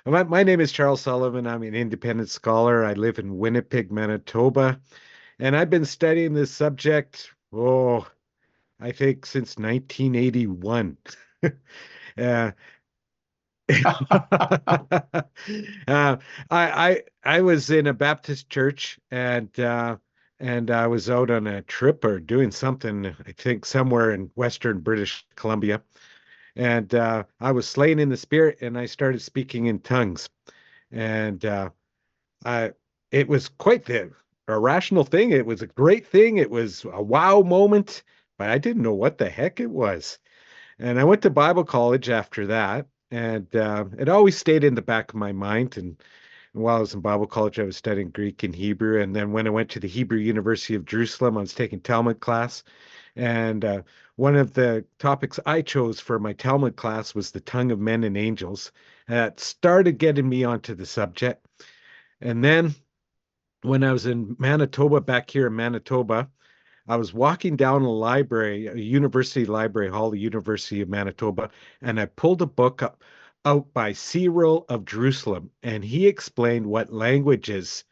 My name is Charles Sullivan. I'm an independent scholar. I live in Winnipeg, Manitoba, and I've been studying this subject, I think since 1981. Uh, I was in a Baptist church and I was out on a trip or doing something, I think somewhere in Western British Columbia. And I was slain in the spirit and I started speaking in tongues. And I it was quite the irrational thing. It was a great thing. It was a wow moment, but I didn't know what the heck it was. And I went to Bible college after that, and it always stayed in the back of my mind. And while I was in Bible college, I was studying Greek and Hebrew. And then when I went to the Hebrew University of Jerusalem, I was taking Talmud class. And one of the topics I chose for my Talmud class was the tongue of men and angels. That started getting me onto the subject. And then when I was in Manitoba, back here in Manitoba, I was walking down a library, a university library hall, the University of Manitoba, and I pulled a book out by Cyril of Jerusalem, and he explained what languages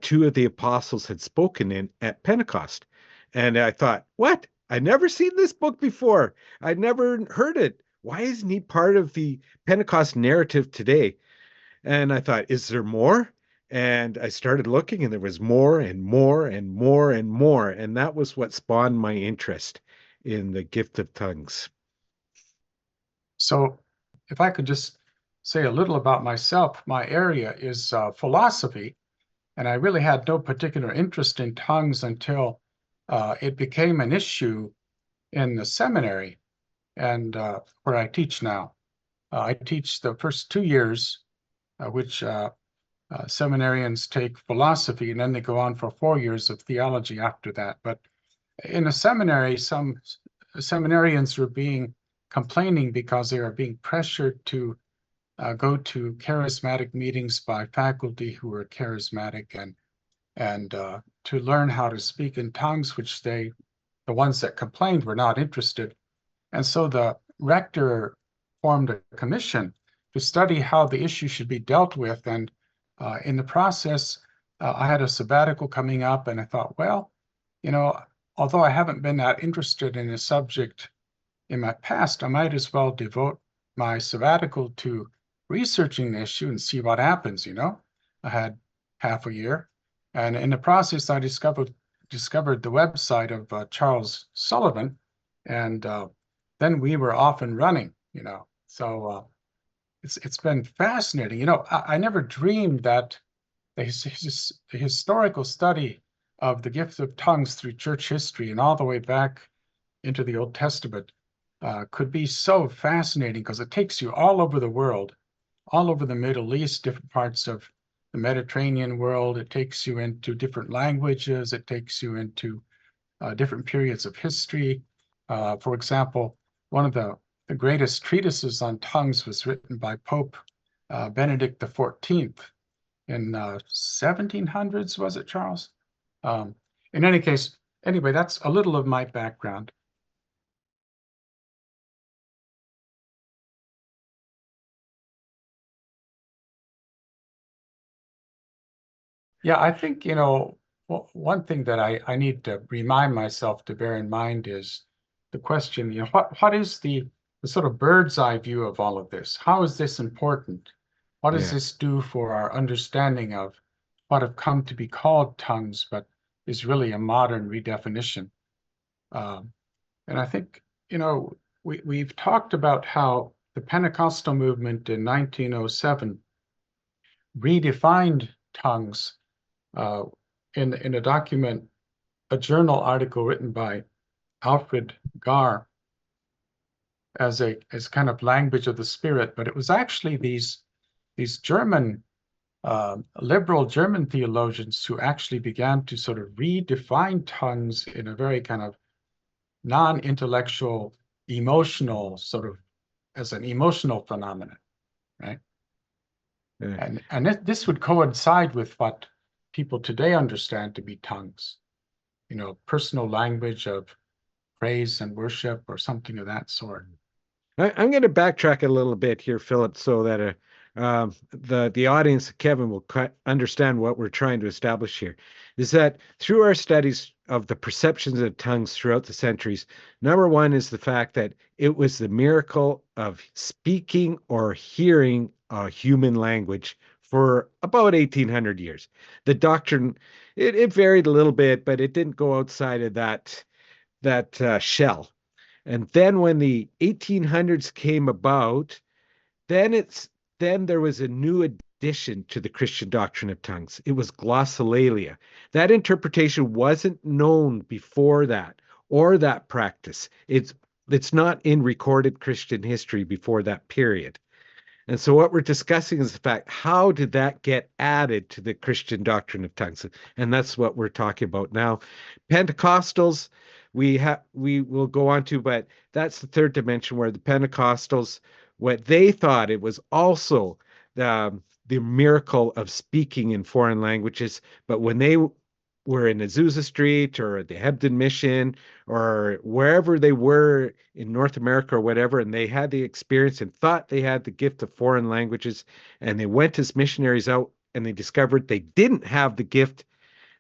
two of the apostles had spoken in at Pentecost. And I thought, what? I'd never seen this book before. I'd never heard it. Why isn't he part of the Pentecost narrative today? And I thought, is there more? And I started looking, and there was more and more and more and more. And that was what spawned my interest in the gift of tongues. So, if I could just say a little about myself, my area is philosophy, and I really had no particular interest in tongues until it became an issue in the seminary and where I teach now. I teach the first 2 years, which seminarians take philosophy, and then they go on for 4 years of theology after that. But in a seminary, some seminarians were complaining because they are being pressured to go to charismatic meetings by faculty who are charismatic and to learn how to speak in tongues, which the ones that complained were not interested. And so the rector formed a commission to study how the issue should be dealt with. And in the process, I had a sabbatical coming up, and I thought, well, although I haven't been that interested in a subject in my past, I might as well devote my sabbatical to researching the issue and see what happens. I had half a year, and in the process, I discovered the website of Charles Sullivan, and then we were off and running. So it's been fascinating. I never dreamed that the historical study of the gift of tongues through church history and all the way back into the Old Testament could be so fascinating, because it takes you all over the world, all over the Middle East, different parts of the Mediterranean world. It takes you into different languages. It takes you into different periods of history. For example, one of the greatest treatises on tongues was written by Pope Benedict XIV in 1700s, was it, Charles? In any case, anyway, that's a little of my background. Yeah, I think, one thing that I need to remind myself to bear in mind is the question, what is the sort of bird's eye view of all of this? How is this important? What does Yeah. this do for our understanding of what have come to be called tongues, but is really a modern redefinition? Um, and I think, we've talked about how the Pentecostal movement in 1907 redefined tongues uh, in a document, a journal article written by Alfred Garr as kind of language of the spirit, but it was actually these German liberal German theologians who actually began to sort of redefine tongues in a very kind of non-intellectual, emotional sort of as an emotional phenomenon, right? Yeah. And this would coincide with what people today understand to be tongues, personal language of praise and worship or something of that sort. I'm going to backtrack a little bit here, Philip, so that the audience, Kevin, will understand what we're trying to establish here, is that through our studies of the perceptions of tongues throughout the centuries, number one is the fact that it was the miracle of speaking or hearing a human language for about 1800 years. The doctrine, it varied a little bit, but it didn't go outside of that shell. And then when the 1800s came about, then it's then there was a new addition to the Christian doctrine of tongues. It was glossolalia. That interpretation wasn't known before that or that practice. It's not in recorded Christian history before that period. And so what we're discussing is the fact, how did that get added to the Christian doctrine of tongues? And that's what we're talking about now. Pentecostals, we will go on to, but that's the third dimension where the Pentecostals, what they thought it was also the miracle of speaking in foreign languages, but when they were in Azusa Street or the Hebden Mission or wherever they were in North America or whatever, and they had the experience and thought they had the gift of foreign languages, and they went as missionaries out and they discovered they didn't have the gift.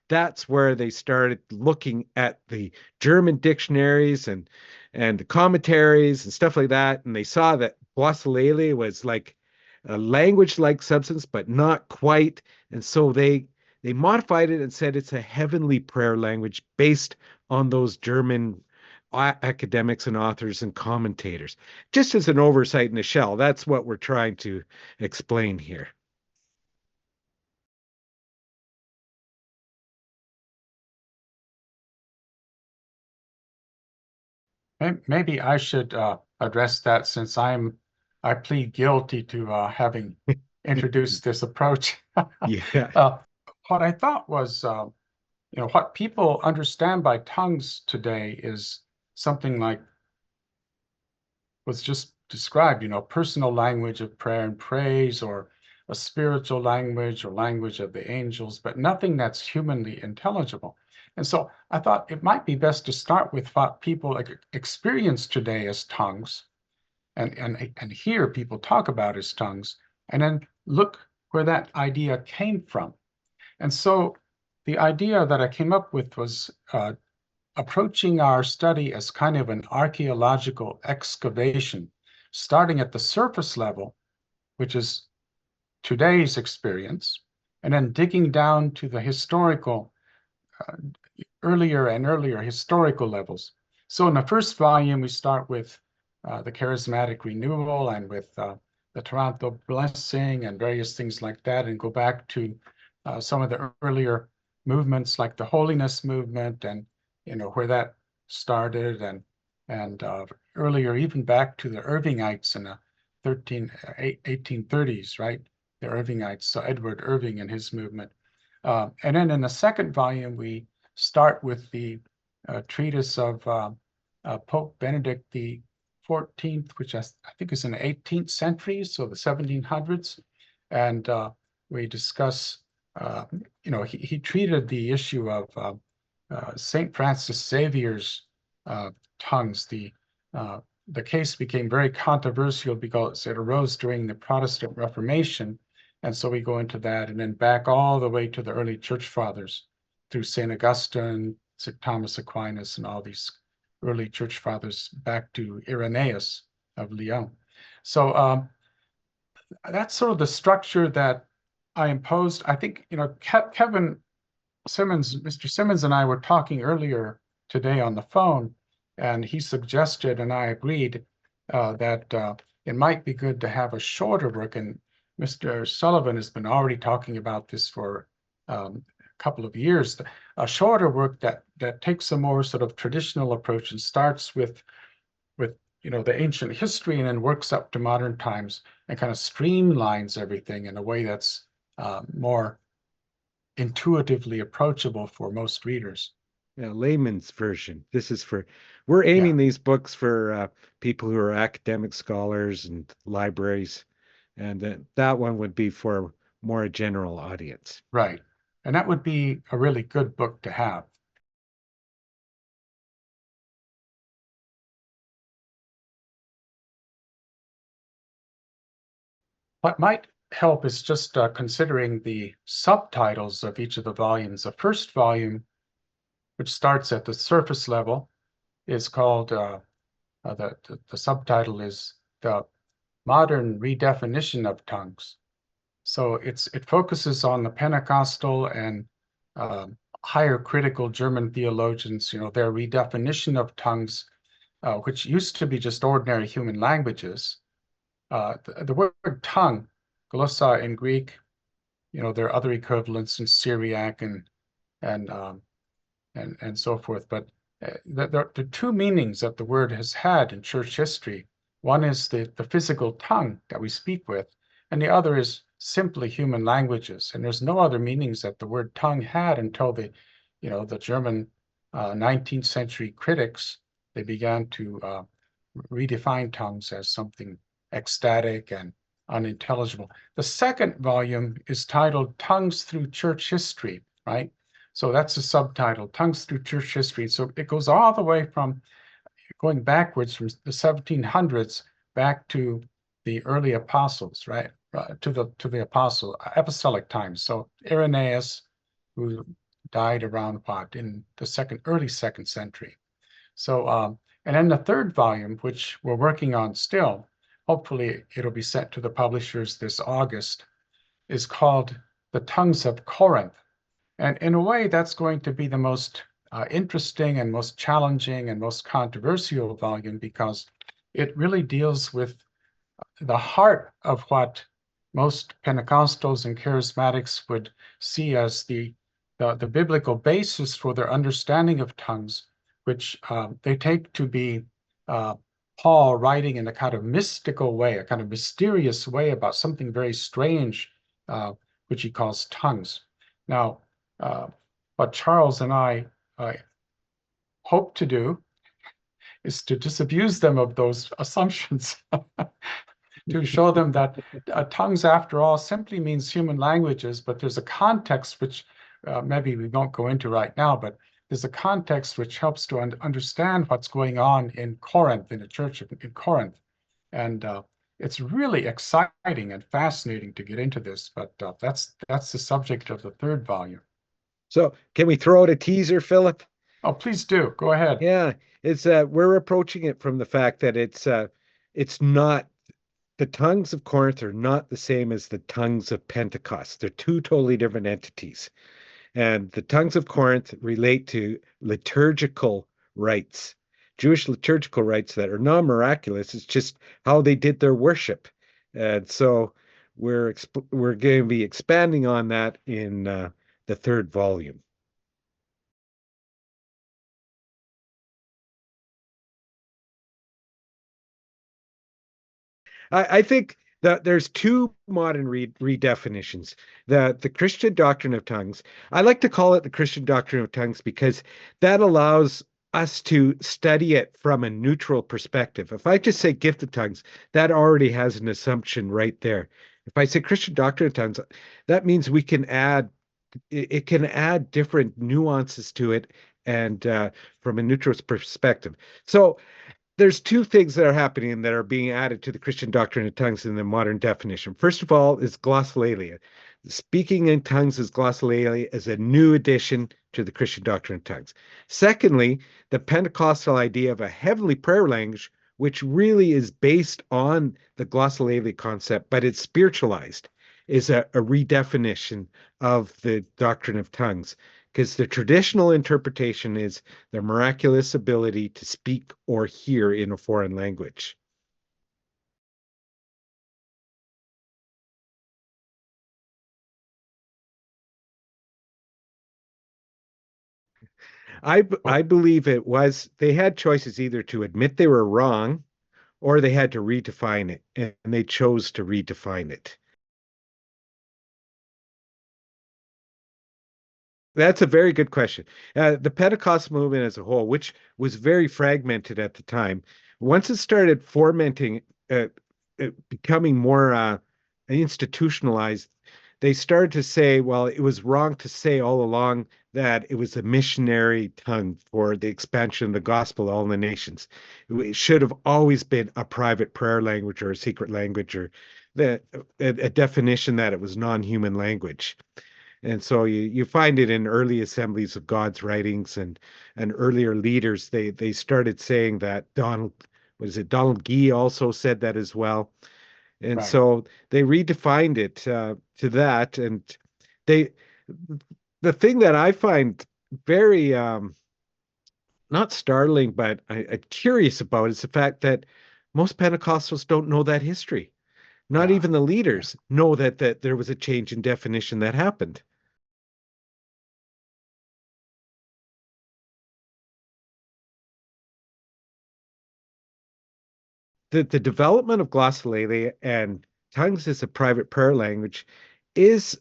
That's where they started looking at the German dictionaries and the commentaries and stuff like that, and they saw that glossolalia was like a language-like substance, but not quite. And so they modified it and said it's a heavenly prayer language based on those German academics and authors and commentators. Just as an oversight in a shell, that's what we're trying to explain here. Maybe I should address that since I plead guilty to having introduced this approach. Yeah. Uh, what I thought was, what people understand by tongues today is something like was just described, personal language of prayer and praise, or a spiritual language or language of the angels, but nothing that's humanly intelligible. And so I thought it might be best to start with what people experience today as tongues and hear people talk about as tongues, and then look where that idea came from. And so the idea that I came up with was approaching our study as kind of an archaeological excavation, starting at the surface level, which is today's experience, and then digging down to the historical, uh, earlier and earlier historical levels. So in the first volume, we start with the charismatic renewal and with the Toronto blessing and various things like that, and go back to some of the earlier movements like the holiness movement, and where that started, and earlier even back to the Irvingites in the 1830s, right? The Irvingites, so Edward Irving and his movement. And then in the second volume, we start with the treatise of Pope Benedict the 14th, which I think is in the 18th century, so the 1700s. And we discuss, he treated the issue of St. Francis Xavier's tongues. The case became very controversial because it arose during the Protestant Reformation. And so we go into that and then back all the way to the early church fathers through St. Augustine, St. Thomas Aquinas, and all these early church fathers back to Irenaeus of Lyon. So that's sort of the structure that I imposed. I think, Kevin Symonds, Mr. Symonds and I were talking earlier today on the phone, and he suggested, and I agreed, that it might be good to have a shorter work. And Mr. Sullivan has been already talking about this for a couple of years, a shorter work that takes a more sort of traditional approach and starts with the ancient history and then works up to modern times and kind of streamlines everything in a way that's more intuitively approachable for most readers. Yeah, layman's version. We're Yeah, aiming these books for people who are academic scholars and libraries, and that one would be for more a general audience. right. And that would be a really good book to have. What might help is just considering the subtitles of each of the volumes. The first volume, which starts at the surface level, is called the subtitle is The Modern Redefinition of Tongues. So it focuses on the Pentecostal and higher critical German theologians, their redefinition of tongues, which used to be just ordinary human languages. The word tongue, glossa in Greek, there are other equivalents in Syriac and and so forth. But there are two meanings that the word has had in church history. One is the physical tongue that we speak with, and the other is simply human languages. And there's no other meanings that the word tongue had until the German 19th century critics, they began to redefine tongues as something ecstatic and unintelligible. The second volume is titled Tongues Through Church History, right? So that's the subtitle, Tongues Through Church History. So it goes all the way from going backwards from the 1700s back to the early apostles, right? To the apostolic times. So Irenaeus, who died around what in the early second century. So and then the third volume, which we're working on still, hopefully it'll be sent to the publishers this August, is called The Tongues of Corinth. And in a way, that's going to be the most interesting and most challenging and most controversial volume because it really deals with the heart of what most Pentecostals and charismatics would see as the biblical basis for their understanding of tongues, which they take to be Paul writing in a kind of mystical way, a kind of mysterious way about something very strange, which he calls tongues. Now, what Charles and I hope to do is to disabuse them of those assumptions, to show them that tongues, after all, simply means human languages, but there's a context which maybe we won't go into right now, but there's a context which helps to understand what's going on in Corinth, in the church in Corinth. And it's really exciting and fascinating to get into this, but that's the subject of the third volume. So can we throw out a teaser, Philip? Oh, please do. Go ahead. Yeah, it's we're approaching it from the fact that it's not the tongues of Corinth are not the same as the tongues of Pentecost. They're two totally different entities. And the tongues of Corinth relate to liturgical rites, Jewish liturgical rites that are not miraculous. It's just how they did their worship. And so we're going to be expanding on that in the third volume. I think that there's two modern redefinitions. The Christian doctrine of tongues. I like to call it the Christian doctrine of tongues because that allows us to study it from a neutral perspective. If I just say gift of tongues, that already has an assumption right there. If I say Christian doctrine of tongues, that means we can add it can add different nuances to it and from a neutral perspective. So there's two things that are happening that are being added to the Christian doctrine of tongues in the modern definition. First of all, is glossolalia. Speaking in tongues as glossolalia is a new addition to the Christian doctrine of tongues. Secondly, the Pentecostal idea of a heavenly prayer language, which really is based on the glossolalia concept, but it's spiritualized, is a redefinition of the doctrine of tongues because the traditional interpretation is the miraculous ability to speak or hear in a foreign language. I believe it was they had choices either to admit they were wrong or they had to redefine it, and they chose to redefine it. That's a very good question. The Pentecost movement as a whole, which was very fragmented at the time, once it started fomenting, uh, becoming more institutionalized, they started to say, well, it was wrong to say all along that it was a missionary tongue for the expansion of the gospel to all the nations. It should have always been a private prayer language or a secret language or a definition that it was non-human language. And so you find it in early assemblies of God's writings and earlier leaders. They started saying that. Donald Gee also said that as well. And Right. so they redefined it to that. And they the thing that I find very not startling, but curious about is the fact that most Pentecostals don't know that history. Not Yeah. even the Yeah. leaders know that there was a change in definition that happened. The development of glossolalia and tongues as a private prayer language is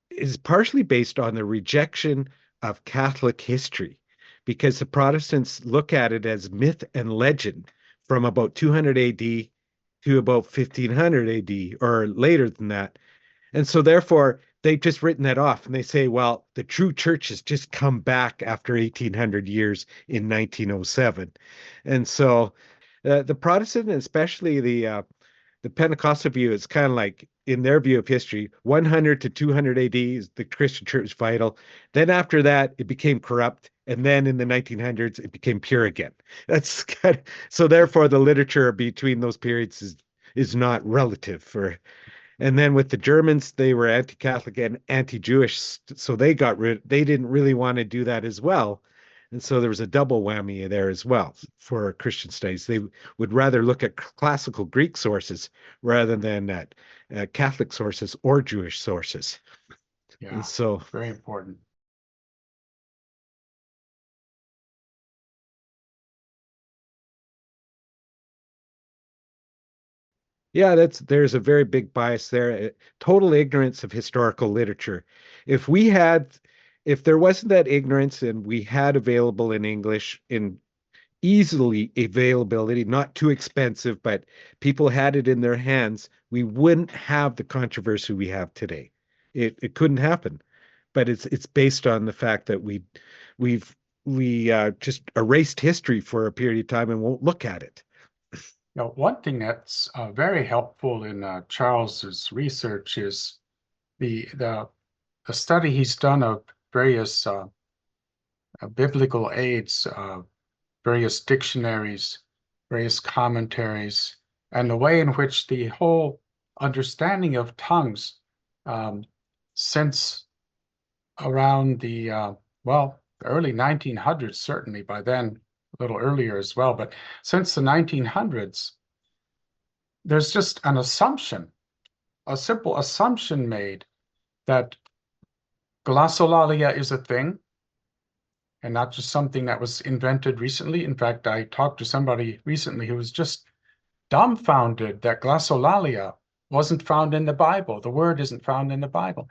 is partially based on the rejection of Catholic history, because the Protestants look at it as myth and legend from about 200 AD to about 1500 AD or later than that. And so therefore they've just written that off and they say, well, the true church has just come back after 1800 years in 1907. And so the Protestant, especially the Pentecostal view, is kind of like in their view of history, 100 to 200 AD is the Christian church vital. Then after that, it became corrupt. And then in the 1900s, it became pure again. That's kind of, so therefore the literature between those periods is not relative for. And then with the Germans, they were anti-Catholic and anti-Jewish, so they didn't really want to do that as well. And so there was a double whammy there as well for Christian studies. They would rather look at classical Greek sources rather than at Catholic sources or Jewish sources. And Yeah. so, Very important. yeah, there's a very big bias there. Total ignorance of historical literature. If we had, if there wasn't that ignorance and we had available in English in easily availability, not too expensive, but people had it in their hands, we wouldn't have the controversy we have today. It couldn't happen. But it's based on the fact that we've we just erased history for a period of time and won't look at it. Now, one thing that's very helpful in Charles's research is the the the study he's done of various biblical aids, various dictionaries, various commentaries, and the way in which the whole understanding of tongues um, since around the early 1900s, certainly by then, a little earlier as well, but since the 1900s, there's just an assumption, a simple assumption made that glossolalia is a thing and not just something that was invented recently. In fact, I talked to somebody recently who was just dumbfounded that glossolalia wasn't found in the Bible. The word isn't found in the Bible,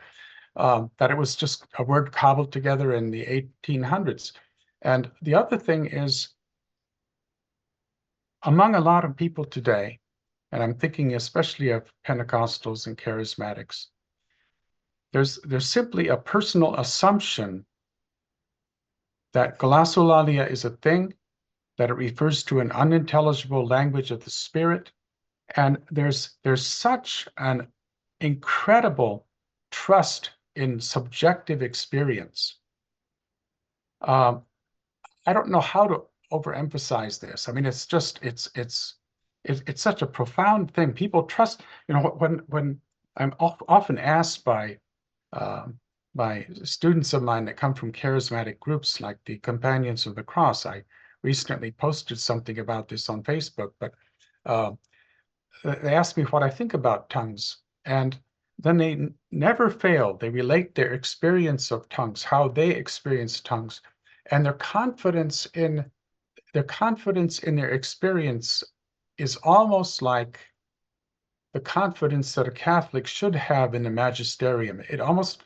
that it was just a word cobbled together in the 1800s. And the other thing is, among a lot of people today, and I'm thinking especially of Pentecostals and charismatics, there's simply a personal assumption that glossolalia is a thing, that it refers to an unintelligible language of the spirit, and there's such an incredible trust in subjective experience. Um, I don't know how to overemphasize this. I mean, it's just it's such a profound thing. People trust. You know, when I'm often asked by students of mine that come from charismatic groups like the Companions of the Cross. I recently posted something about this on Facebook, but uh, they ask me what I think about tongues, and then they never fail. They relate their experience of tongues, how they experience tongues, and their confidence in their experience is almost like the confidence that a Catholic should have in the magisterium. It almost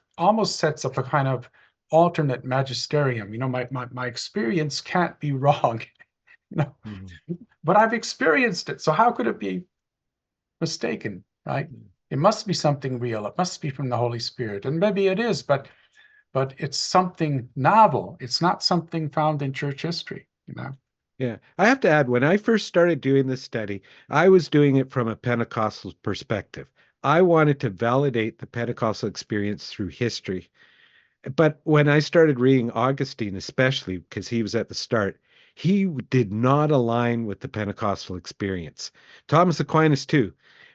sets up a kind of alternate magisterium. You know, my experience can't be wrong, you know, Mhm. but I've experienced it. So how could it be mistaken, right? It must be something real. It must be from the Holy Spirit. And maybe it is, but it's something novel. It's not something found in church history, you know. Yeah, I have to add, when I first started doing this study, I was doing it from a Pentecostal perspective. I wanted to validate the Pentecostal experience through history. But when I started reading Augustine, especially because he was at the start, he did not align with the Pentecostal experience. Thomas Aquinas, too,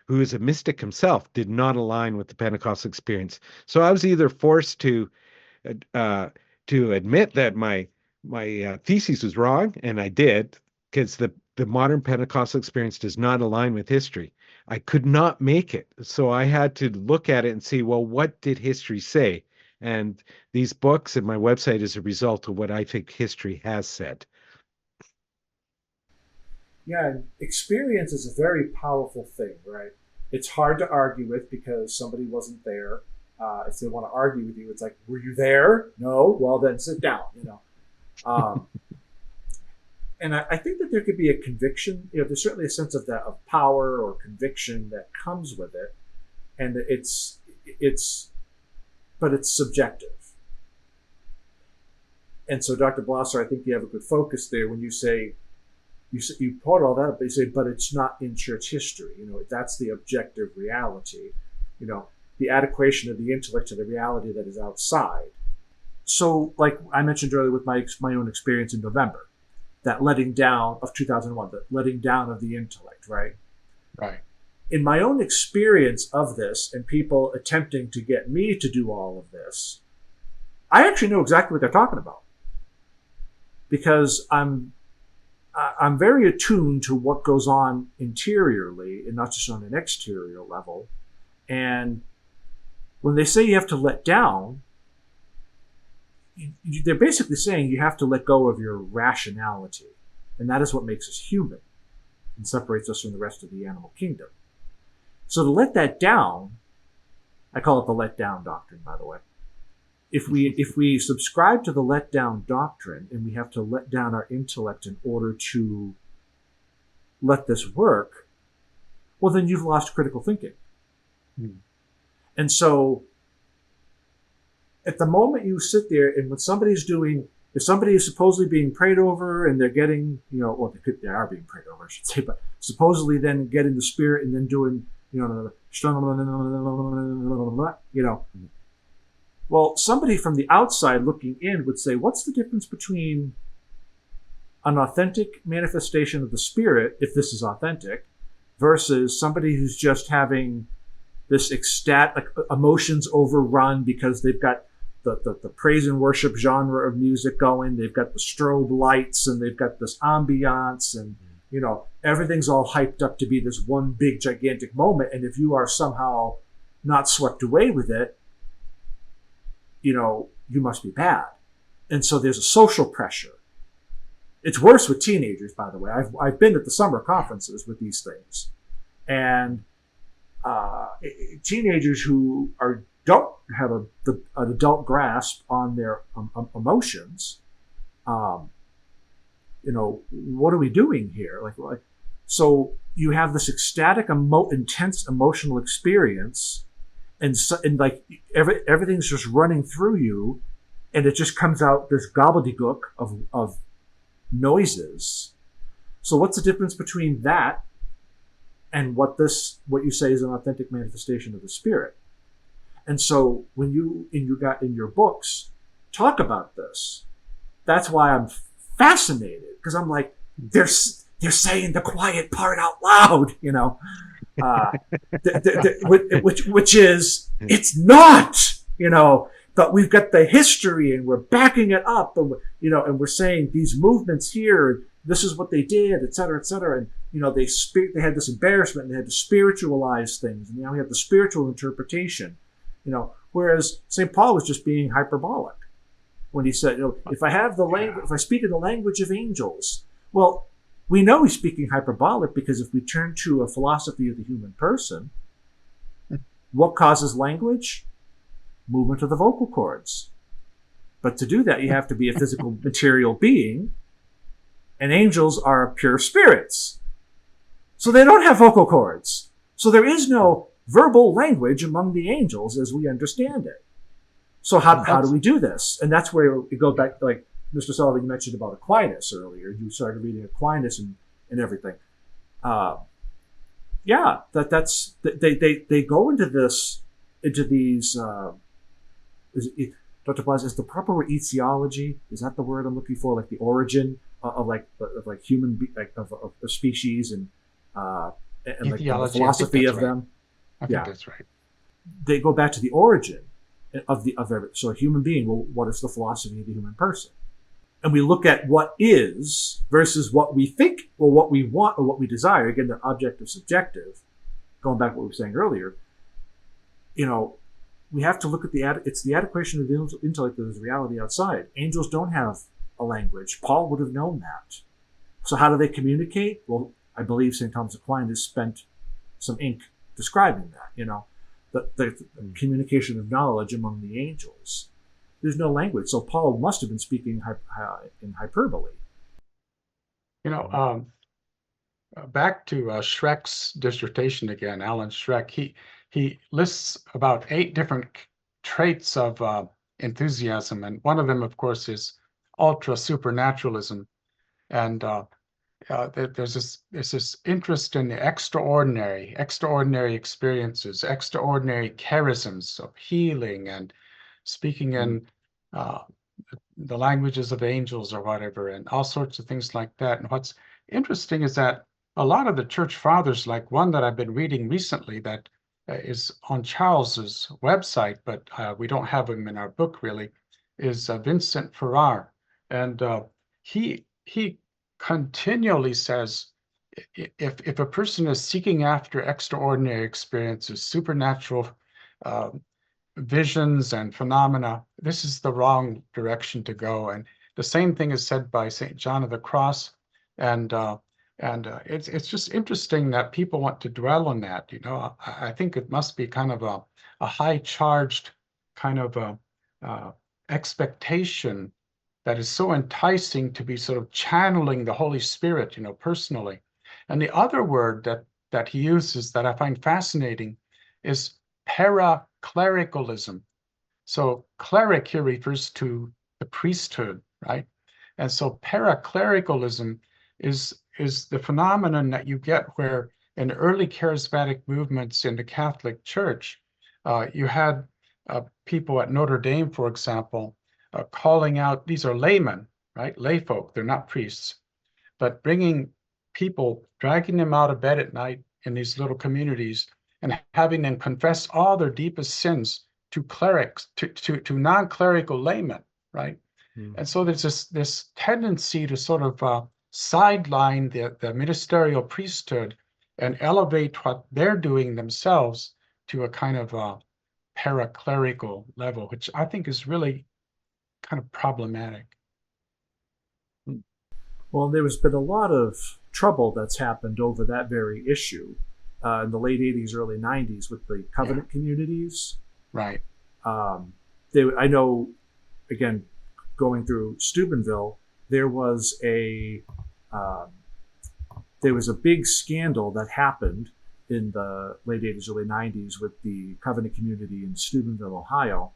who is a mystic himself, did not align with the Pentecostal experience. So I was either forced uh, to admit that my thesis was wrong, and I did, because the modern Pentecostal experience does not align with history. I could not make it, so I had to look at it and see, well, what did history say? And these books and my website is a result of what I think history has said. Yeah, and experience is a very powerful thing, right? It's hard to argue with because somebody wasn't there. If they want to argue with you, it's like, were you there? No. Well, then sit down. Um, and I think that there could be a conviction. There's certainly a sense of that of power or conviction that comes with it, and it's but it's subjective. And so, Dr. Blosser, I think you have a good focus there when you say you point all that up. But you say, but it's not in church history. That's the objective reality. The adequation of the intellect to the reality that is outside. So, like I mentioned earlier with my own experience in November, that letting down of 2001, the letting down of the intellect, right? Right. In my own experience of this and people attempting to get me to do all of this, I actually know exactly what they're talking about because I'm very attuned to what goes on interiorly and not just on an exterior level. And when they say you have to let down, they're basically saying you have to let go of your rationality. And that is what makes us human and separates us from the rest of the animal kingdom. So to let that down, I call it the let down doctrine, by the way. If we subscribe to the let down doctrine and we have to let down our intellect in order to let this work, well, then you've lost critical thinking. And so at the moment you sit there and when if somebody is supposedly being prayed over and they're getting, or they are being prayed over, I should say, but supposedly then getting the spirit and then doing, well, somebody from the outside looking in would say, what's the difference between an authentic manifestation of the spirit, if this is authentic, versus somebody who's just having this ecstatic emotions overrun because they've got the praise and worship genre of music going, they've got the strobe lights and they've got this ambiance and everything's all hyped up to be this one big gigantic moment, and if you are somehow not swept away with it, you must be bad. And so there's a social pressure. It's worse with teenagers, by the way. I've been at the summer conferences with these things, and teenagers who don't have an adult grasp on their emotions. What are we doing here? So you have this ecstatic, intense emotional experience, and everything's just running through you, and it just comes out this gobbledygook of noises. So what's the difference between that and what you say is an authentic manifestation of the Spirit? And so when you got in your books talk about this, that's why I'm fascinated, because I'm like, they're saying the quiet part out loud, which is it's not, but we've got the history and we're backing it up, and and we're saying these movements here, this is what they did, et cetera, et cetera. And they had this embarrassment and they had to spiritualize things, and we have the spiritual interpretation. Whereas St. Paul was just being hyperbolic when he said, if I speak in the language of angels, well, we know he's speaking hyperbolic because if we turn to a philosophy of the human person, what causes language? Movement of the vocal cords. But to do that, you have to be a physical material being, and angels are pure spirits. So they don't have vocal cords. So there is no verbal language among the angels as we understand it. So how do we do this? And that's where it goes back, like Mr. Sullivan, you mentioned about Aquinas earlier. You started reading Aquinas and everything. yeah, that's they go into these. Dr. Blas, is the proper word etiology? Is that the word I'm looking for? Like the origin of human of species and like the Etiology, I think philosophy that's of right. them. I think Yeah, that's right. they go back to the origin of everything. So a human being, well, what is the philosophy of the human person? And we look at what is versus what we think or what we want or what we desire. Again, they're objective, subjective. Going back to what we were saying earlier, we have to look at it's the adequation of the intellect that is reality outside. Angels don't have a language. Paul would have known that. So how do they communicate? Well, I believe St. Thomas Aquinas has spent some ink describing that, the communication of knowledge among the angels. There's no language. So Paul must have been speaking in hyperbole. Back to Schreck's dissertation again, Alan Schreck, he lists about 8 different traits of enthusiasm, and one of them, of course, is ultra supernaturalism. And there's this interest in the extraordinary experiences, extraordinary charisms of healing and speaking in the languages of angels or whatever, and all sorts of things like that. And what's interesting is that a lot of the church fathers, like one that I've been reading recently that is on Charles's website, but we don't have him in our book really, is Vincent Farrar. And he continually says, if a person is seeking after extraordinary experiences, supernatural visions and phenomena, this is the wrong direction to go. And the same thing is said by St. John of the Cross. And it's just interesting that people want to dwell on that. I think it must be kind of a high charged kind of expectation that is so enticing to be sort of channeling the Holy Spirit, personally. And the other word that he uses that I find fascinating is paraclericalism. So cleric here refers to the priesthood, right? And so paraclericalism is the phenomenon that you get where in early charismatic movements in the Catholic Church, you had people at Notre Dame, for example, calling out, these are laymen, right? Lay folk, they're not priests, but bringing people, dragging them out of bed at night in these little communities and having them confess all their deepest sins to clerics, to non-clerical laymen, right? And so there's this tendency to sort of sideline the ministerial priesthood and elevate what they're doing themselves to a kind of paraclerical level, which I think is really kind of problematic. Well, there's been a lot of trouble that's happened over that very issue in the late 80s, early 90s with the covenant communities. Right. I know, again, going through Steubenville, there was a big scandal that happened in the late 80s, early 90s with the covenant community in Steubenville, Ohio.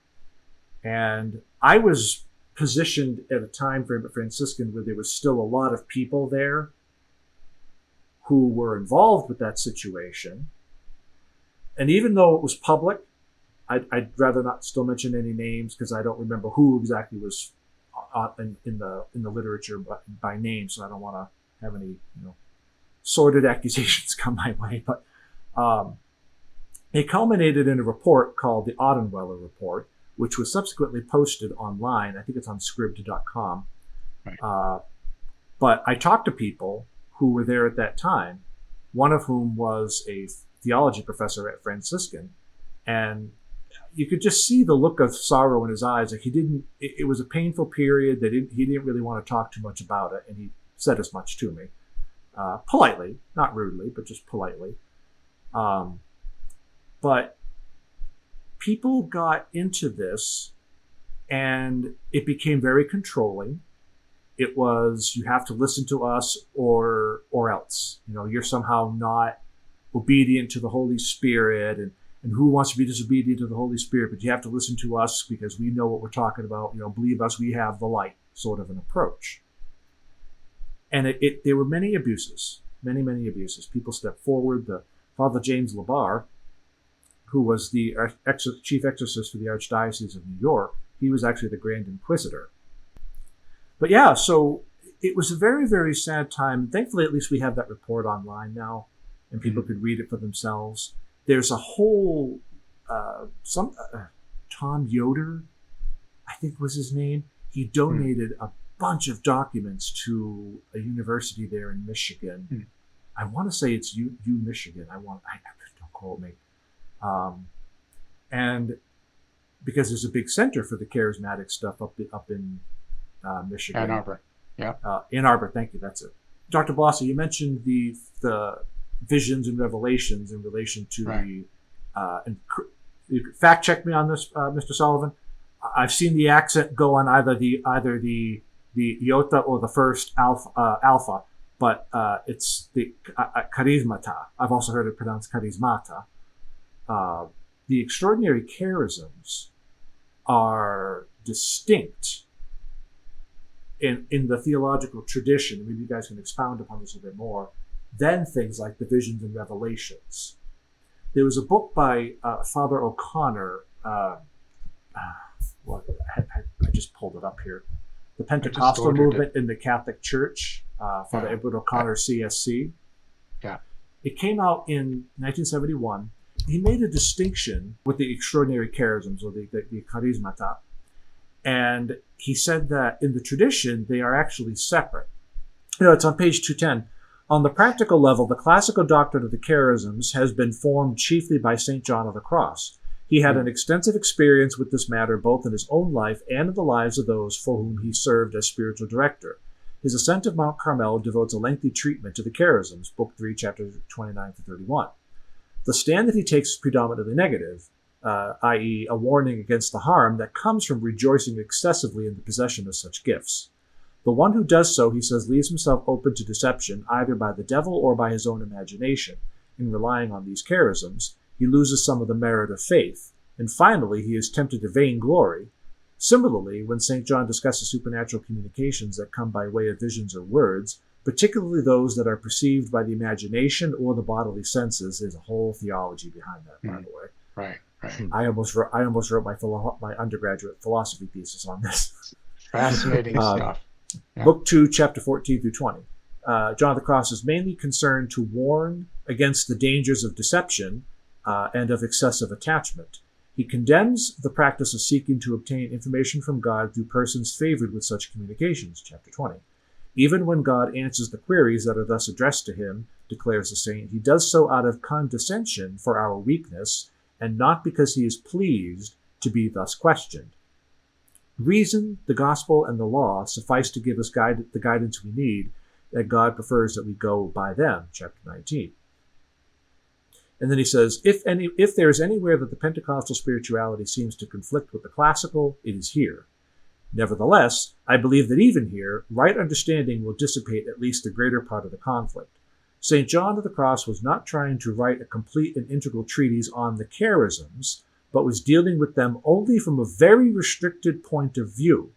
And I was positioned at a time frame at Franciscan where there was still a lot of people there who were involved with that situation. And even though it was public, I'd rather not still mention any names because I don't remember who exactly was in the literature by name, so I don't want to have any sordid accusations come my way. But it culminated in a report called the Ottenweiler Report, which was subsequently posted online. I think it's on Scribd.com. Right. But I talked to people who were there at that time, one of whom was a theology professor at Franciscan, and you could just see the look of sorrow in his eyes. Like it was a painful period that he didn't really want to talk too much about it. And he said as much to me, politely, not rudely, but just politely. But people got into this and it became very controlling. It was, you have to listen to us or else, you're somehow not obedient to the Holy Spirit, and who wants to be disobedient to the Holy Spirit, but you have to listen to us because we know what we're talking about. Believe us, we have the light, sort of an approach. And there were many abuses, many abuses. People stepped forward. The Father James Labar, who was the chief exorcist for the Archdiocese of New York, he was actually the Grand Inquisitor. But yeah, so it was a very, very sad time. Thankfully, at least we have that report online now, and people could read it for themselves. There's a whole, Tom Yoder, I think was his name. He donated a bunch of documents to a university there in Michigan. I want to say it's U Michigan. I don't quote me. And because there's a big center for the charismatic stuff up in Michigan. Ann Arbor. Yeah. Ann Arbor, thank you. That's it. Dr. Blosser, you mentioned the visions and revelations in relation to the. And you fact check me on this, Mr. Sullivan. I've seen the accent go on either the iota or the first alpha, but it's the charismata. I've also heard it pronounced charismata. The extraordinary charisms are distinct in the theological tradition. Maybe you guys can expound upon this a bit more than things like the visions and revelations. There was a book by Father O'Connor. I just pulled it up here. The Pentecostal Movement in the Catholic Church. Father Edward O'Connor, CSC. Yeah. It came out in 1971. He made a distinction with the extraordinary charisms, or the charismata. And he said that in the tradition, they are actually separate. It's on page 210. On the practical level, the classical doctrine of the charisms has been formed chiefly by St. John of the Cross. He had an extensive experience with this matter both in his own life and in the lives of those for whom he served as spiritual director. His Ascent of Mount Carmel devotes a lengthy treatment to the charisms, Book 3, chapters 29 to 31. The stand that he takes is predominantly negative, i.e. a warning against the harm that comes from rejoicing excessively in the possession of such gifts. The one who does so, he says, leaves himself open to deception either by the devil or by his own imagination. In relying on these charisms, he loses some of the merit of faith, and finally he is tempted to vainglory. Similarly, when St. John discusses supernatural communications that come by way of visions or words, particularly those that are perceived by the imagination or the bodily senses, there's a whole theology behind that, by the way. Right. I almost wrote my undergraduate philosophy thesis on this. Fascinating stuff. Yeah. Book 2, chapter 14 through 20. John of the Cross is mainly concerned to warn against the dangers of deception and of excessive attachment. He condemns the practice of seeking to obtain information from God through persons favored with such communications, chapter 20. Even when God answers the queries that are thus addressed to him, declares the saint, he does so out of condescension for our weakness, and not because he is pleased to be thus questioned. Reason, the gospel, and the law suffice to give us the guidance we need, that God prefers that we go by them, chapter 19. And then he says, if there is anywhere that the Pentecostal spirituality seems to conflict with the classical, it is here. Nevertheless, I believe that even here, right understanding will dissipate at least the greater part of the conflict. St. John of the Cross was not trying to write a complete and integral treatise on the charisms, but was dealing with them only from a very restricted point of view.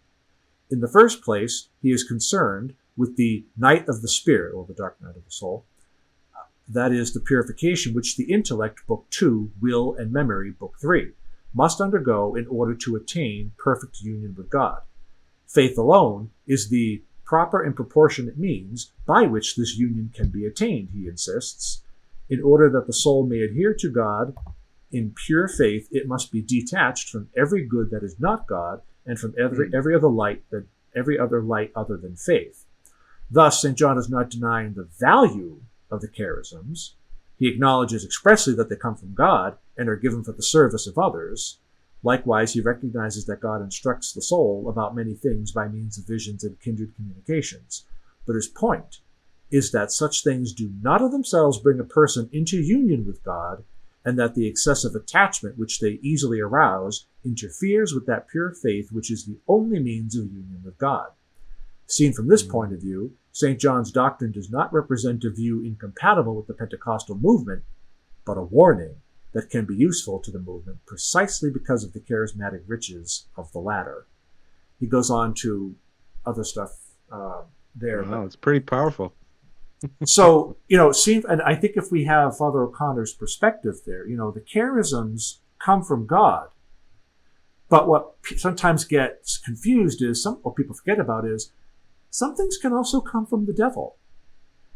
In the first place, he is concerned with the night of the spirit, or the dark night of the soul. That is, the purification which the intellect, Book 2, will and memory, Book 3, must undergo in order to attain perfect union with God. Faith alone is the proper and proportionate means by which this union can be attained, he insists. In order that the soul may adhere to God in pure faith, it must be detached from every good that is not God and from every other light other than faith. Thus, St. John is not denying the value of the charisms. He acknowledges expressly that they come from God and are given for the service of others. Likewise, he recognizes that God instructs the soul about many things by means of visions and kindred communications. But his point is that such things do not of themselves bring a person into union with God, and that the excessive attachment which they easily arouse interferes with that pure faith which is the only means of union with God. Seen from this point of view, St. John's doctrine does not represent a view incompatible with the Pentecostal movement, but a warning that can be useful to the movement precisely because of the charismatic riches of the latter. He goes on to other stuff there. Wow, it's pretty powerful. So, it seems, and I think if we have Father O'Connor's perspective there, the charisms come from God. But what sometimes gets confused is what people forget about is some things can also come from the devil.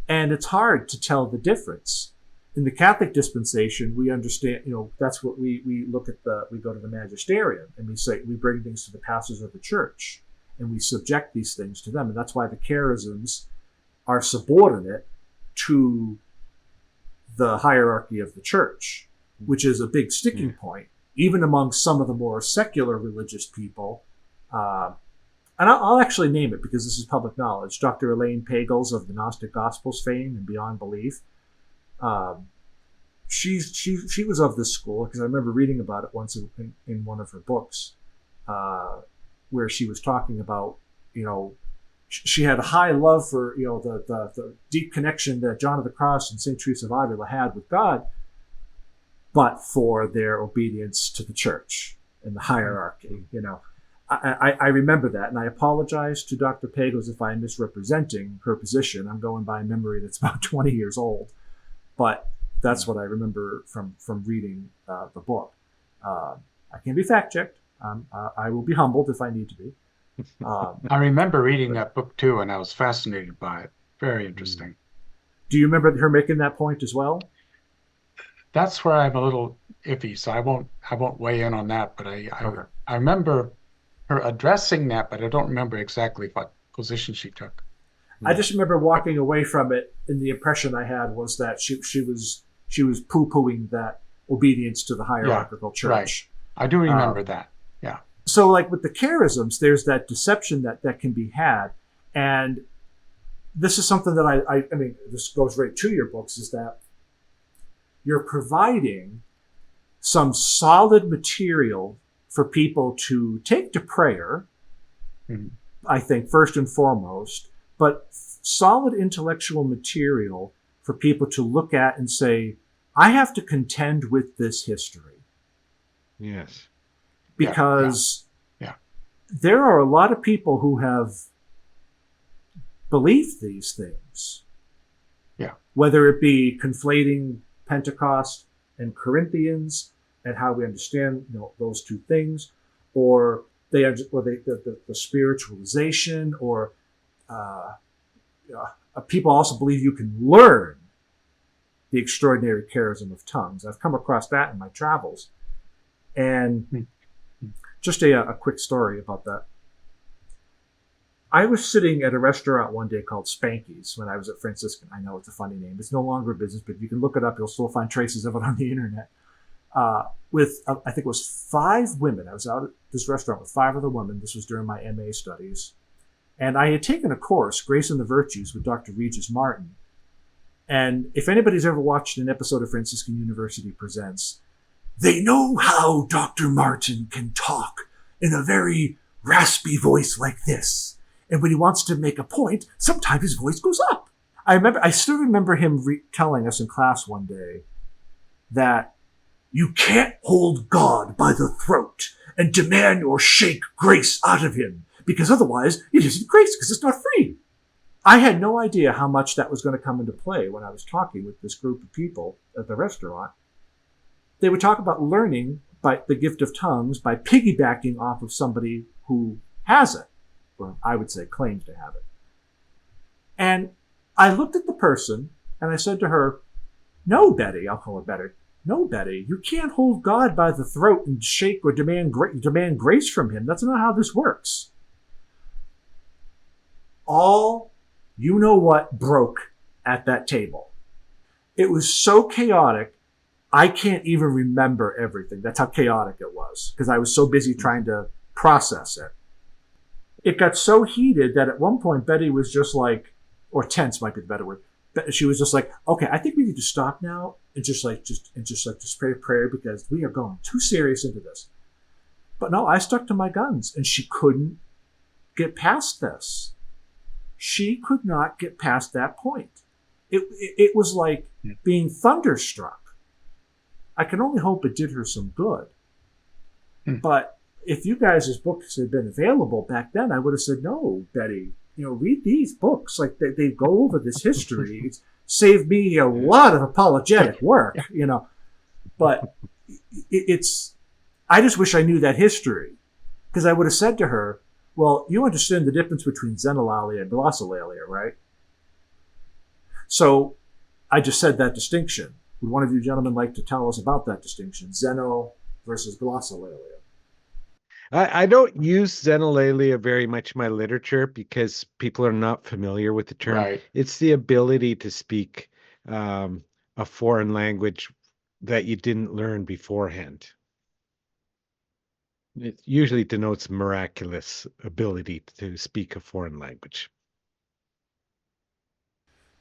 And it's hard to tell the difference. In the Catholic dispensation, we understand, that's what we look at we go to the magisterium and we bring things to the pastors of the church and we subject these things to them. And that's why the charisms are subordinate to the hierarchy of the church, which is a big sticking point, even among some of the more secular religious people. And I'll actually name it because this is public knowledge. Dr. Elaine Pagels of the Gnostic Gospels fame and Beyond Belief. She was of this school because I remember reading about it once in one of her books, where she was talking about, she had a high love for, the deep connection that John of the Cross and St. Teresa of Avila had with God, but for their obedience to the church and the hierarchy, I remember that, and I apologize to Dr. Pagels if I'm misrepresenting her position. I'm going by a memory that's about 20 years old, but that's what I remember from reading the book. I can be fact-checked. I will be humbled if I need to be. I remember reading that book too, and I was fascinated by it. Very interesting. Do you remember her making that point as well? That's where I'm a little iffy, so I won't weigh in on that. But I remember her addressing that, but I don't remember exactly what position she took. I just remember walking away from it, and the impression I had was that she was poo-pooing that obedience to the hierarchical church. Right. I do remember that. Yeah. So, like with the charisms, there's that deception that can be had, and this is something that I mean, this goes right to your books, is that you're providing some solid material for people to take to prayer, I think, first and foremost, but solid intellectual material for people to look at and say, I have to contend with this history. Yes. Because there are a lot of people who have believed these things. Yeah. Whether it be conflating Pentecost and Corinthians and how we understand those two things, or the spiritualization, or people also believe you can learn the extraordinary charism of tongues. I've come across that in my travels. And just a quick story about that. I was sitting at a restaurant one day called Spanky's when I was at Franciscan. I know it's a funny name. It's no longer a business, but you can look it up. You'll still find traces of it on the internet. With, I think it was 5 women. I was out at this restaurant with 5 other women. This was during my MA studies. And I had taken a course, Grace and the Virtues, with Dr. Regis Martin. And if anybody's ever watched an episode of Franciscan University Presents, they know how Dr. Martin can talk in a very raspy voice like this. And when he wants to make a point, sometimes his voice goes up. I still remember him telling us in class one day that you can't hold God by the throat and demand or shake grace out of him, because otherwise it isn't grace, because it's not free. I had no idea how much that was going to come into play when I was talking with this group of people at the restaurant. They would talk about learning by the gift of tongues by piggybacking off of somebody who has it, or I would say claims to have it. And I looked at the person and I said to her, no, Betty, I'll call her Betty. No, Betty, you can't hold God by the throat and shake or demand grace from him. That's not how this works. All you know what broke at that table. It was so chaotic, I can't even remember everything. That's how chaotic it was, because I was so busy trying to process it. It got so heated that at one point Betty was just like, or tense might be the better word. She was just like, okay, I think we need to stop now and just pray a prayer, because we are going too serious into this. But no, I stuck to my guns, and she couldn't get past this. She could not get past that point. It was like being thunderstruck. I can only hope it did her some good. But if you guys' books had been available back then, I would have said, no, Betty, read these books. Like they go over this history. It's saved me a lot of apologetic work, But it's, I just wish I knew that history, because I would have said to her, well, you understand the difference between xenolalia and glossolalia, right? So I just said that distinction. Would one of you gentlemen like to tell us about that distinction, xeno versus glossolalia? I don't use xenolalia very much in my literature because people are not familiar with the term. Right. It's the ability to speak a foreign language that you didn't learn beforehand. It usually denotes miraculous ability to speak a foreign language.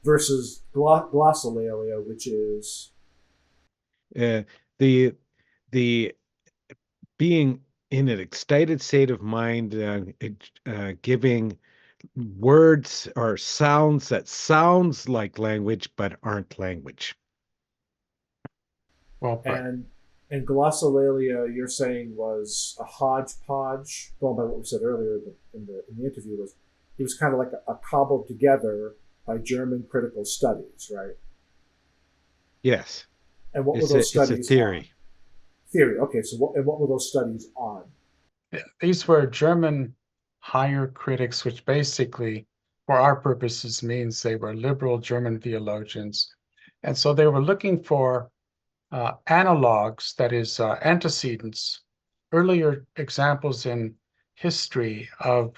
Versus glossolalia, which is The the being in an excited state of mind, giving words or sounds that sounds like language but aren't language. Well put. And glossolalia, you're saying, was a hodgepodge. Going by what we said earlier in the interview, was it was kind of like a cobbled together by German critical studies, right? Yes. And what were those studies? It's a theory. On? Theory. Okay, so what were those studies on? These were German higher critics, which basically, for our purposes, means they were liberal German theologians. And so they were looking for analogs, that is, antecedents, earlier examples in history of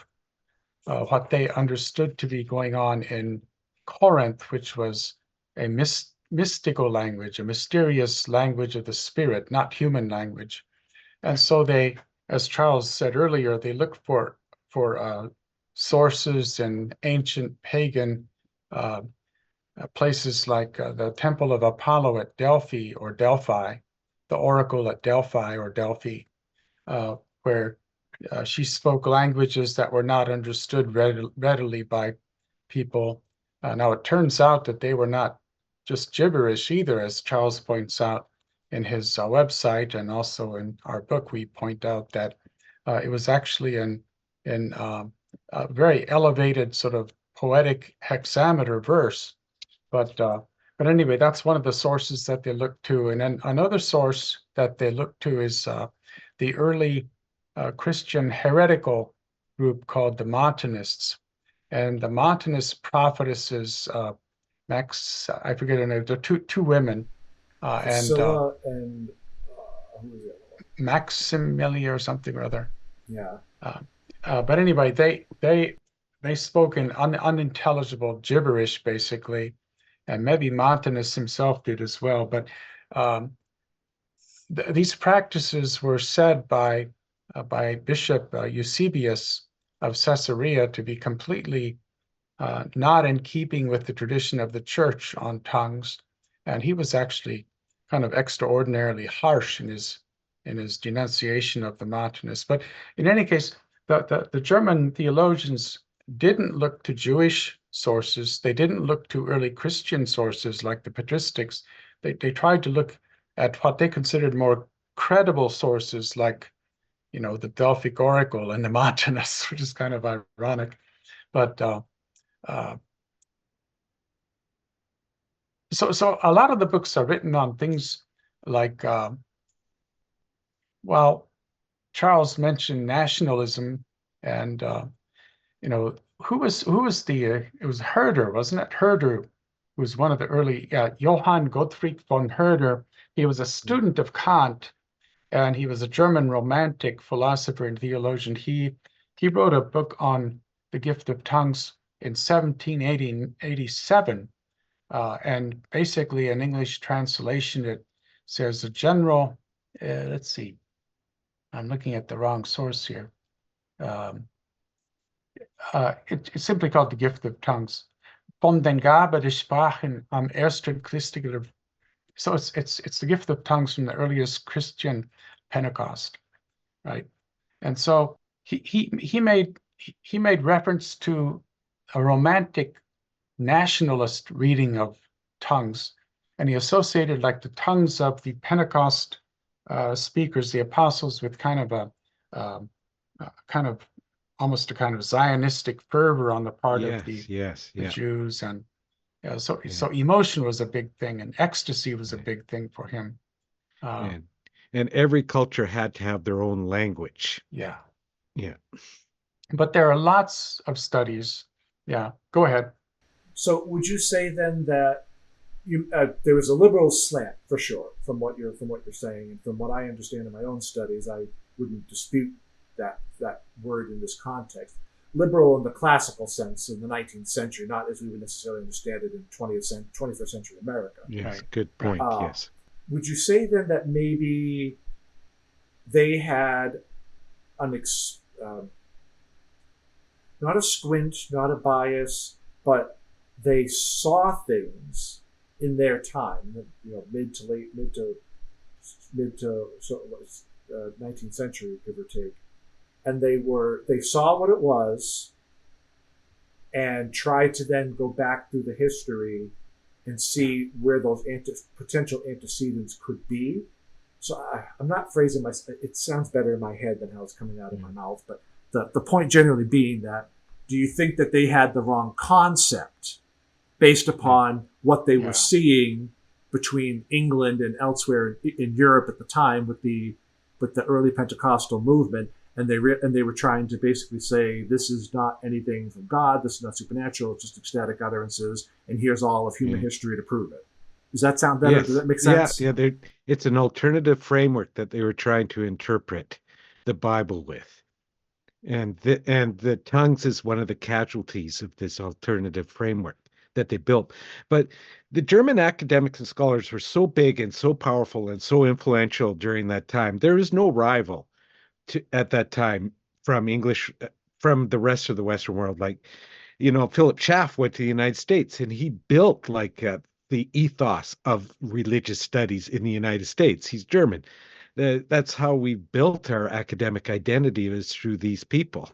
what they understood to be going on in Corinth, which was a mystical language, a mysterious language of the spirit, not human language. And so they, as Charles said earlier, they looked for sources in ancient pagan places like the Temple of Apollo at Delphi or Delphi, the Oracle at Delphi or Delphi, where she spoke languages that were not understood readily by people. Now, it turns out that they were not just gibberish either, as Charles points out in his website, and also in our book, we point out that it was actually in a very elevated sort of poetic hexameter verse. But anyway, that's one of the sources that they look to. And then another source that they look to is the early Christian heretical group called the Montanists. And the Montanist prophetesses, I forget her name, they're two women, Priscilla and who was the other one? Maximilia or something or other. Yeah. But anyway, they spoke in unintelligible gibberish, basically, and maybe Montanus himself did as well. But these practices were said by Bishop Eusebius of Caesarea to be completely not in keeping with the tradition of the church on tongues, and he was actually kind of extraordinarily harsh in his denunciation of the Montanists. But in any case, the German theologians didn't look to Jewish sources. They didn't look to early Christian sources like the patristics. They tried to look at what they considered more credible sources like, the Delphic Oracle and the Montanists, which is kind of ironic. But so a lot of the books are written on things like, Charles mentioned nationalism, and who was it was Herder, wasn't it? Herder, who was one of the early Johann Gottfried von Herder. He was a student of Kant, and he was a German romantic philosopher and theologian. He wrote a book on the gift of tongues in 1787, and basically an English translation, it says a general, let's see, I'm looking at the wrong source here. It's simply called the gift of tongues. Von den Gabe des Sprachen am ersten christlichen. So it's the gift of tongues from the earliest Christian Pentecost, right? And so he made reference to a romantic nationalist reading of tongues, and he associated like the tongues of the Pentecost speakers, the apostles, with kind of almost a kind of Zionistic fervor on the part of Yes, yes, the yeah, Jews, and so yeah, emotion was a big thing, and ecstasy was a yeah. big thing for him. Uh, And and every culture had to have their own language. yeah, Yeah. but there are lots of studies. Yeah, go ahead. So would you say then that there was a liberal slant for sure from what you're saying, and from what I understand in my own studies, I wouldn't dispute that word in this context. Liberal in the classical sense in the 19th century, not as we would necessarily understand it in 21st century America. Yes, Right, good right. point. Yes. Would you say then that maybe they had an not a squint, not a bias, but they saw things in their time, mid to 19th century, give or take, and they saw what it was and tried to then go back through the history and see where those potential antecedents could be. So I'm not phrasing my. It sounds better in my head than how it's coming out of my mouth. But the point generally being that, do you think that they had the wrong concept based upon what they were seeing between England and elsewhere in Europe at the time with the early Pentecostal movement, and they were trying to basically say, this is not anything from God, this is not supernatural, it's just ecstatic utterances, and here's all of human history to prove it. Does that sound better? Yes. Does that make sense? Yeah, yeah. It's an alternative framework that they were trying to interpret the Bible with. And the tongues is one of the casualties of this alternative framework that they built. But the German academics and scholars were so big and so powerful and so influential during that time. There is no rival at that time from English from the rest of the Western world. Like, Philip Schaff went to the United States and he built like the ethos of religious studies in the United States. He's German. That's how we built our academic identity, is through these people.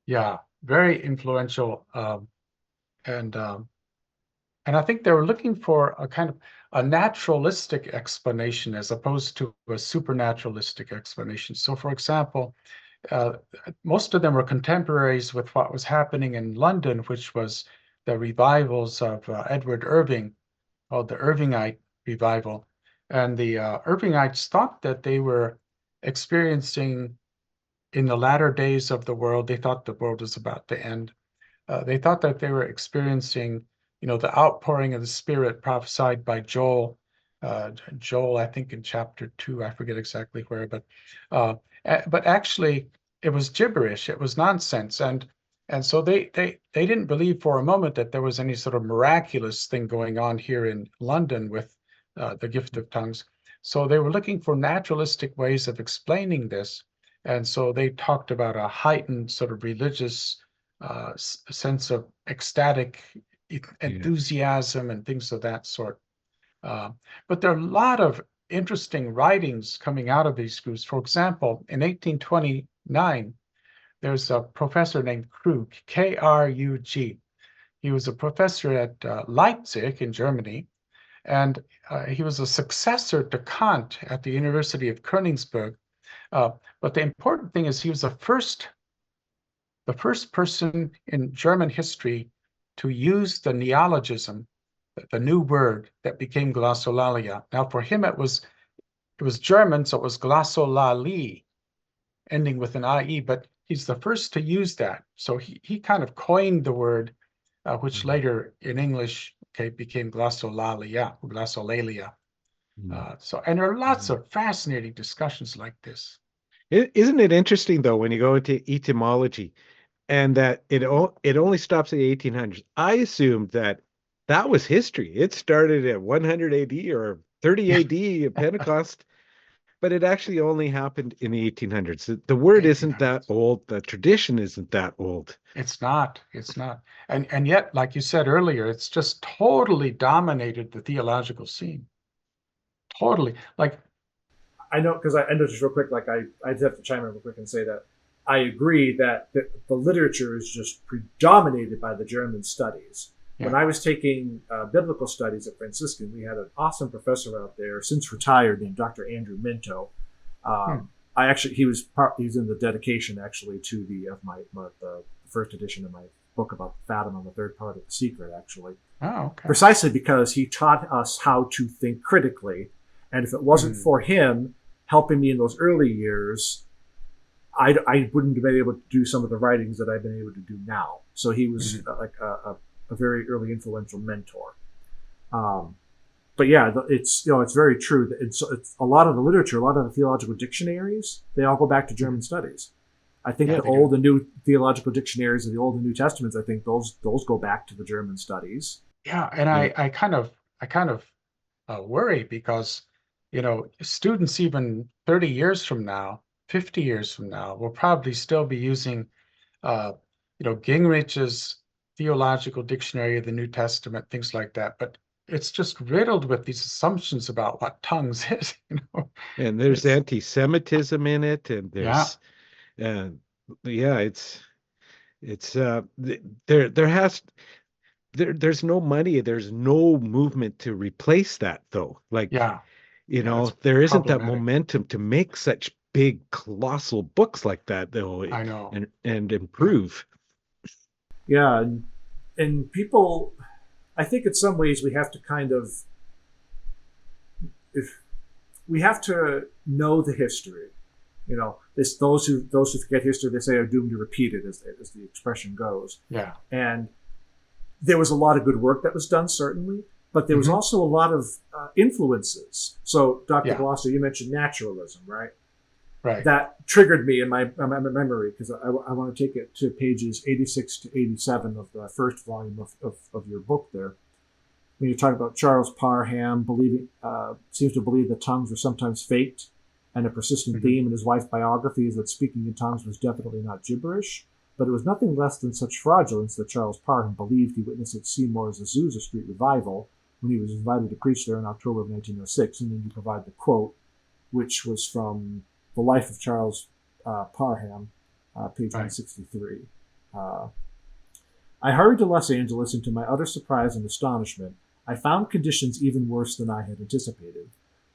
Yeah, very influential, and I think they were looking for a kind of a naturalistic explanation as opposed to a supernaturalistic explanation. So, for example, uh, most of them were contemporaries with what was happening in London, which was the revivals of Edward Irving, called the Irvingite revival. And the Irvingites thought that they were experiencing in the latter days of the world, they thought the world was about to end. They thought that they were experiencing, the outpouring of the Spirit prophesied by Joel. Joel, I think in chapter 2, I forget exactly where, uh, but actually it was gibberish. It was nonsense, and so they didn't believe for a moment that there was any sort of miraculous thing going on here in London with the gift of tongues. So they were looking for naturalistic ways of explaining this, and so they talked about a heightened sort of religious sense of ecstatic enthusiasm and things of that sort. But there are a lot of interesting writings coming out of these groups. For example, in 1829, there's a professor named Krug, Krug. He was a professor at Leipzig in Germany, and he was a successor to Kant at the University of Königsberg. But the important thing is he was the first person in German history to use the neologism, the new word that became glossolalia. Now, for him, it was German, so it was glossolalie, ending with an IE, but he's the first to use that. So he kind of coined the word, which later in English became glossolalia, glossolalia. And there are lots of fascinating discussions like this. Isn't it interesting, though, when you go into etymology and that it only stops at the 1800s? I assumed that was history. It started at 100 AD or 30 AD at Pentecost, but it actually only happened in the 1800s. The word isn't that old. The tradition isn't that old. It's not. It's not. And yet, like you said earlier, it's just totally dominated the theological scene. Totally. Like, I know, because I know, just real quick, like I just have to chime in real quick and say that I agree that the literature is just predominated by the German studies. When I was taking biblical studies at Franciscan, we had an awesome professor out there, since retired, named Dr. Andrew Minto. he's in the dedication actually to the first edition of my book about Fatima, the third part of The Secret, actually. Oh, okay. Precisely because he taught us how to think critically. And if it wasn't for him helping me in those early years, I wouldn't have been able to do some of the writings that I've been able to do now. So he was like a very early influential mentor. But yeah, it's very true that it's a lot of the literature, a lot of the theological dictionaries, they all go back to German studies. I think the Old and New theological dictionaries of the Old and New Testaments, I think those go back to the German studies. Yeah, and I kind of worry because, students even 30 years from now, 50 years from now, will probably still be using, Gingrich's Theological Dictionary of the New Testament, things like that. But it's just riddled with these assumptions about what tongues is, And there's anti-Semitism in it, and Yeah. there's no money, there's no movement to replace that though. Like, Yeah. It's there isn't that problematic. momentum to make such big, colossal books like that though, I know. and improve. Yeah, and people, I think in some ways we have to we have to know the history. Those who forget history, they say, are doomed to repeat it, as the expression goes. Yeah. And there was a lot of good work that was done, certainly, but there was also a lot of influences. So, Dr. Blosser, you mentioned naturalism, right? Right. That triggered me in my memory, because I want to take it to pages 86 to 87 of the first volume of your book there. When you talk about Charles Parham seems to believe that tongues were sometimes faked, and a persistent theme in his wife's biography is that speaking in tongues was definitely not gibberish, but it was nothing less than such fraudulence that Charles Parham believed he witnessed at Seymour's Azusa Street revival when he was invited to preach there in October of 1906, and then you provide the quote, which was from The Life of Charles Parham, page 163. I hurried to Los Angeles, and to my utter surprise and astonishment, I found conditions even worse than I had anticipated.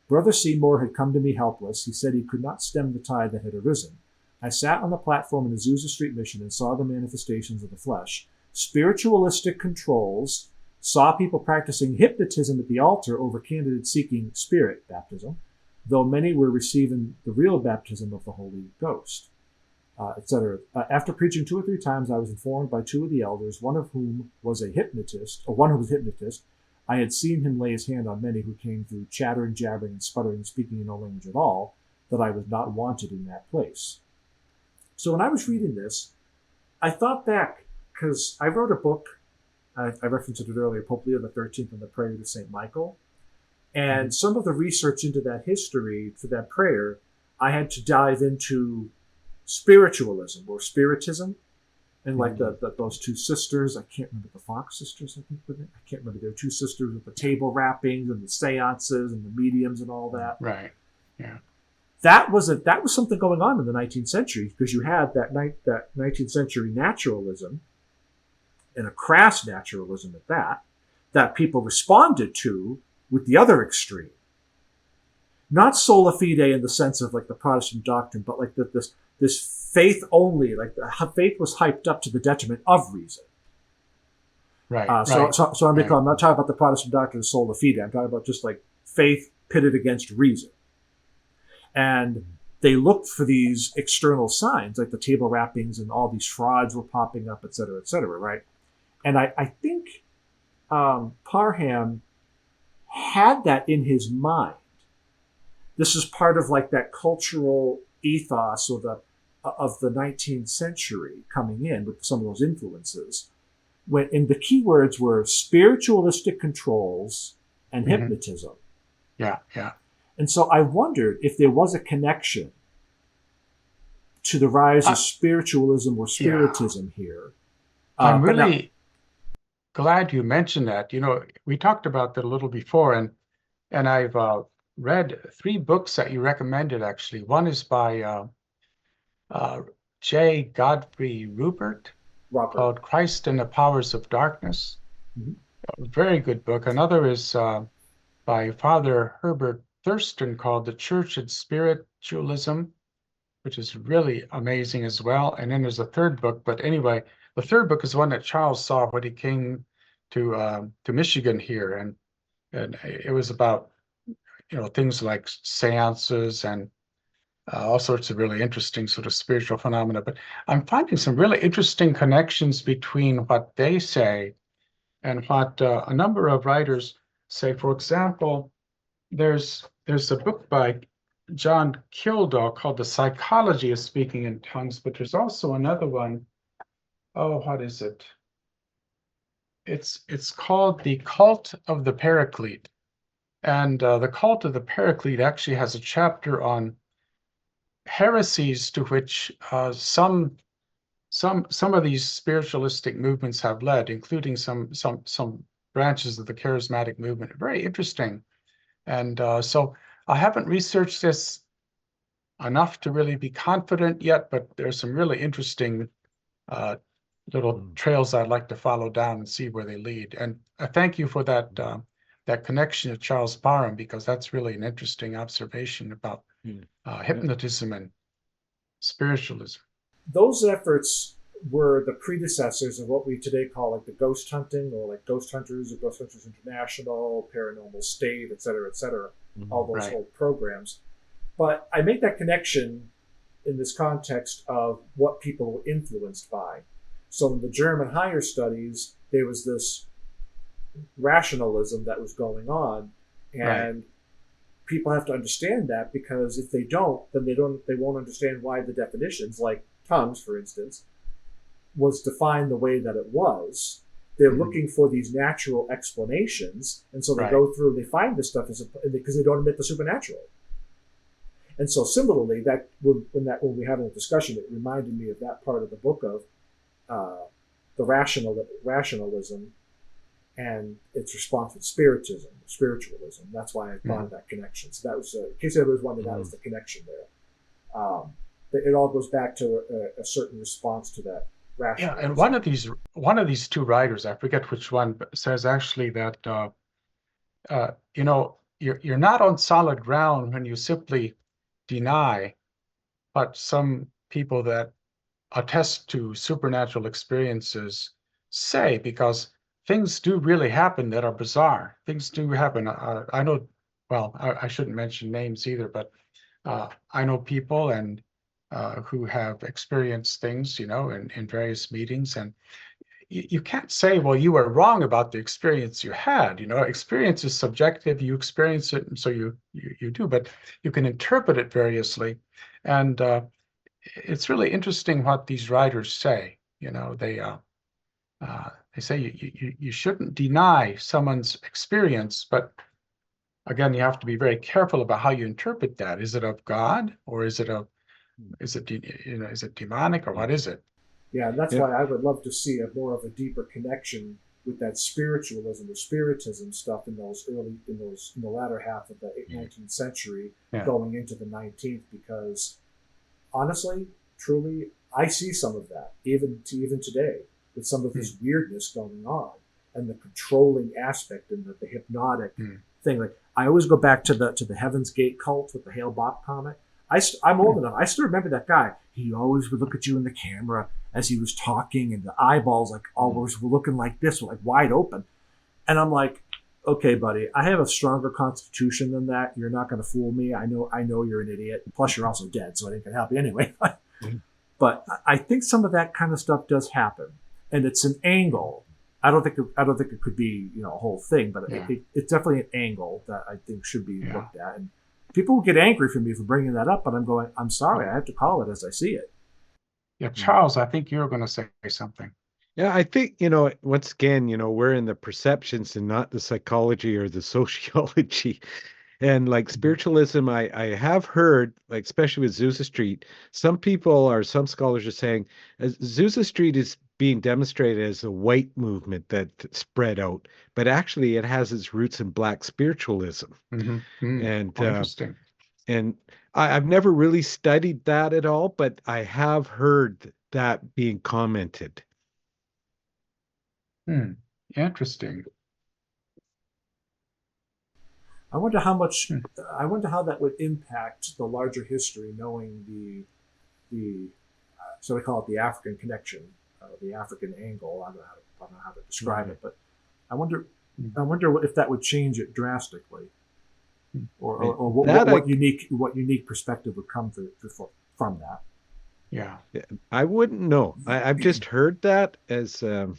Brother Seymour had come to me helpless. He said he could not stem the tide that had arisen. I sat on the platform in Azusa Street Mission and saw the manifestations of the flesh, spiritualistic controls, saw people practicing hypnotism at the altar over candidates seeking spirit baptism, though many were receiving the real baptism of the Holy Ghost, etc. After preaching 2 or 3 times, I was informed by 2 of the elders, one who was a hypnotist, I had seen him lay his hand on many who came through chattering, jabbering, and sputtering, and speaking in no language at all, that I was not wanted in that place. So when I was reading this, I thought back, because I wrote a book, I referenced it earlier, Pope Leo XIII and the Prayer to St. Michael, and some of the research into that history for that prayer, I had to dive into spiritualism or spiritism, and like those 2 sisters, I can't remember, the Fox sisters, I think, I can't remember. There were 2 sisters with the table wrappings and the seances and the mediums and all that. Right. Yeah. That was something going on in the 19th century, because you had that 19th century naturalism, and a crass naturalism at that people responded to with the other extreme. Not sola fide in the sense of like the Protestant doctrine, but like this faith only, like the faith was hyped up to the detriment of reason. Right. So I'm not talking about the Protestant doctrine of sola fide. I'm talking about just like faith pitted against reason. And they looked for these external signs, like the table wrappings and all these frauds were popping up, et cetera, right? And I think Parham had that in his mind. This is part of like that cultural ethos of the 19th century coming in with some of those influences. And the key words were spiritualistic controls and hypnotism. Yeah. And so I wondered if there was a connection to the rise of spiritualism or spiritism here. I'm really glad you mentioned that. We talked about that a little before, and I've read 3 books that you recommended, actually. One is by J. Godfrey Rupert, called Christ and the Powers of Darkness. A very good book. Another is by Father Herbert Thurston, called The Church and Spiritualism, which is really amazing as well. And then there's a third book. But anyway, the third book is one that Charles saw when he came to Michigan here, and it was about things like seances and all sorts of really interesting sort of spiritual phenomena. But I'm finding some really interesting connections between what they say and what a number of writers say. For example, there's a book by John Kildall called The Psychology of Speaking in Tongues, but there's also another one. Oh, what is it? It's called The Cult of the Paraclete. And The Cult of the Paraclete actually has a chapter on heresies to which some of these spiritualistic movements have led, including some branches of the charismatic movement. Very interesting. And so I haven't researched this enough to really be confident yet, but there's some really interesting little trails I'd like to follow down and see where they lead. And I thank you for that connection to Charles Parham, because that's really an interesting observation about hypnotism and spiritualism. Those efforts were the predecessors of what we today call like the ghost hunting, or like Ghost Hunters or Ghost Hunters International, Paranormal State, et cetera, all those whole programs. But I make that connection in this context of what people were influenced by. So in the German higher studies, there was this rationalism that was going on, and people have to understand that, because if they don't, then they won't understand why the definitions, like tongues, for instance, was defined the way that it was. They're looking for these natural explanations, and so they go through and they find this stuff because they don't admit the supernatural. And so similarly, that when we had a discussion, it reminded me of that part of the book of the rationalism and its response with spiritualism. That's why I thought of that connection. So that was, in case anybody was wondering, that was the connection there. It all goes back to a certain response to that rationalism. Yeah, and one of these two writers, I forget which one, but says actually that you're not on solid ground when you simply deny what some people that attest to supernatural experiences say, because things do really happen that are bizarre. Things do happen. I know, well, I shouldn't mention names either, but I know people and who have experienced things, in various meetings, and you can't say, well, you were wrong about the experience you had. Experience is subjective. You experience it, and so you do, but you can interpret it variously. And it's really interesting what these writers say. They say you shouldn't deny someone's experience, but again, you have to be very careful about how you interpret that. Is it of God, or is it demonic, or what is it? Yeah, and that's why I would love to see more of a deeper connection with that spiritualism or spiritism stuff in the latter half of the 19th century, going into the 19th, because honestly, truly, I see some of that even today, with some of this weirdness going on and the controlling aspect and the hypnotic thing. Like, I always go back to the Heaven's Gate cult with the Hale Bopp comic. I'm old enough. I still remember that guy. He always would look at you in the camera as he was talking, and the eyeballs always were looking like this, like wide open. And I'm like, okay, buddy, I have a stronger constitution than that. You're not going to fool me. I know you're an idiot. Plus, you're also dead, so I ain't gonna help you anyway. But I think some of that kind of stuff does happen, and it's an angle. I don't think it could be a whole thing, but it's definitely an angle that I think should be looked at. And people will get angry for me for bringing that up, but I'm sorry. I have to call it as I see it. Yeah, Charles, I think you're going to say something. Yeah, I think, once again, we're in the perceptions and not the psychology or the sociology. And like spiritualism, I have heard, like especially with Azusa Street, some scholars are saying Azusa Street is being demonstrated as a white movement that spread out, but actually it has its roots in Black spiritualism. And interesting. And I've never really studied that at all, but I have heard that being commented. Interesting. I wonder how that would impact the larger history, knowing so we call it the African connection, the African angle. I don't know how to describe it, but I wonder if that would change it drastically, or what unique perspective would come from that. Yeah. I wouldn't know. I've just heard that as a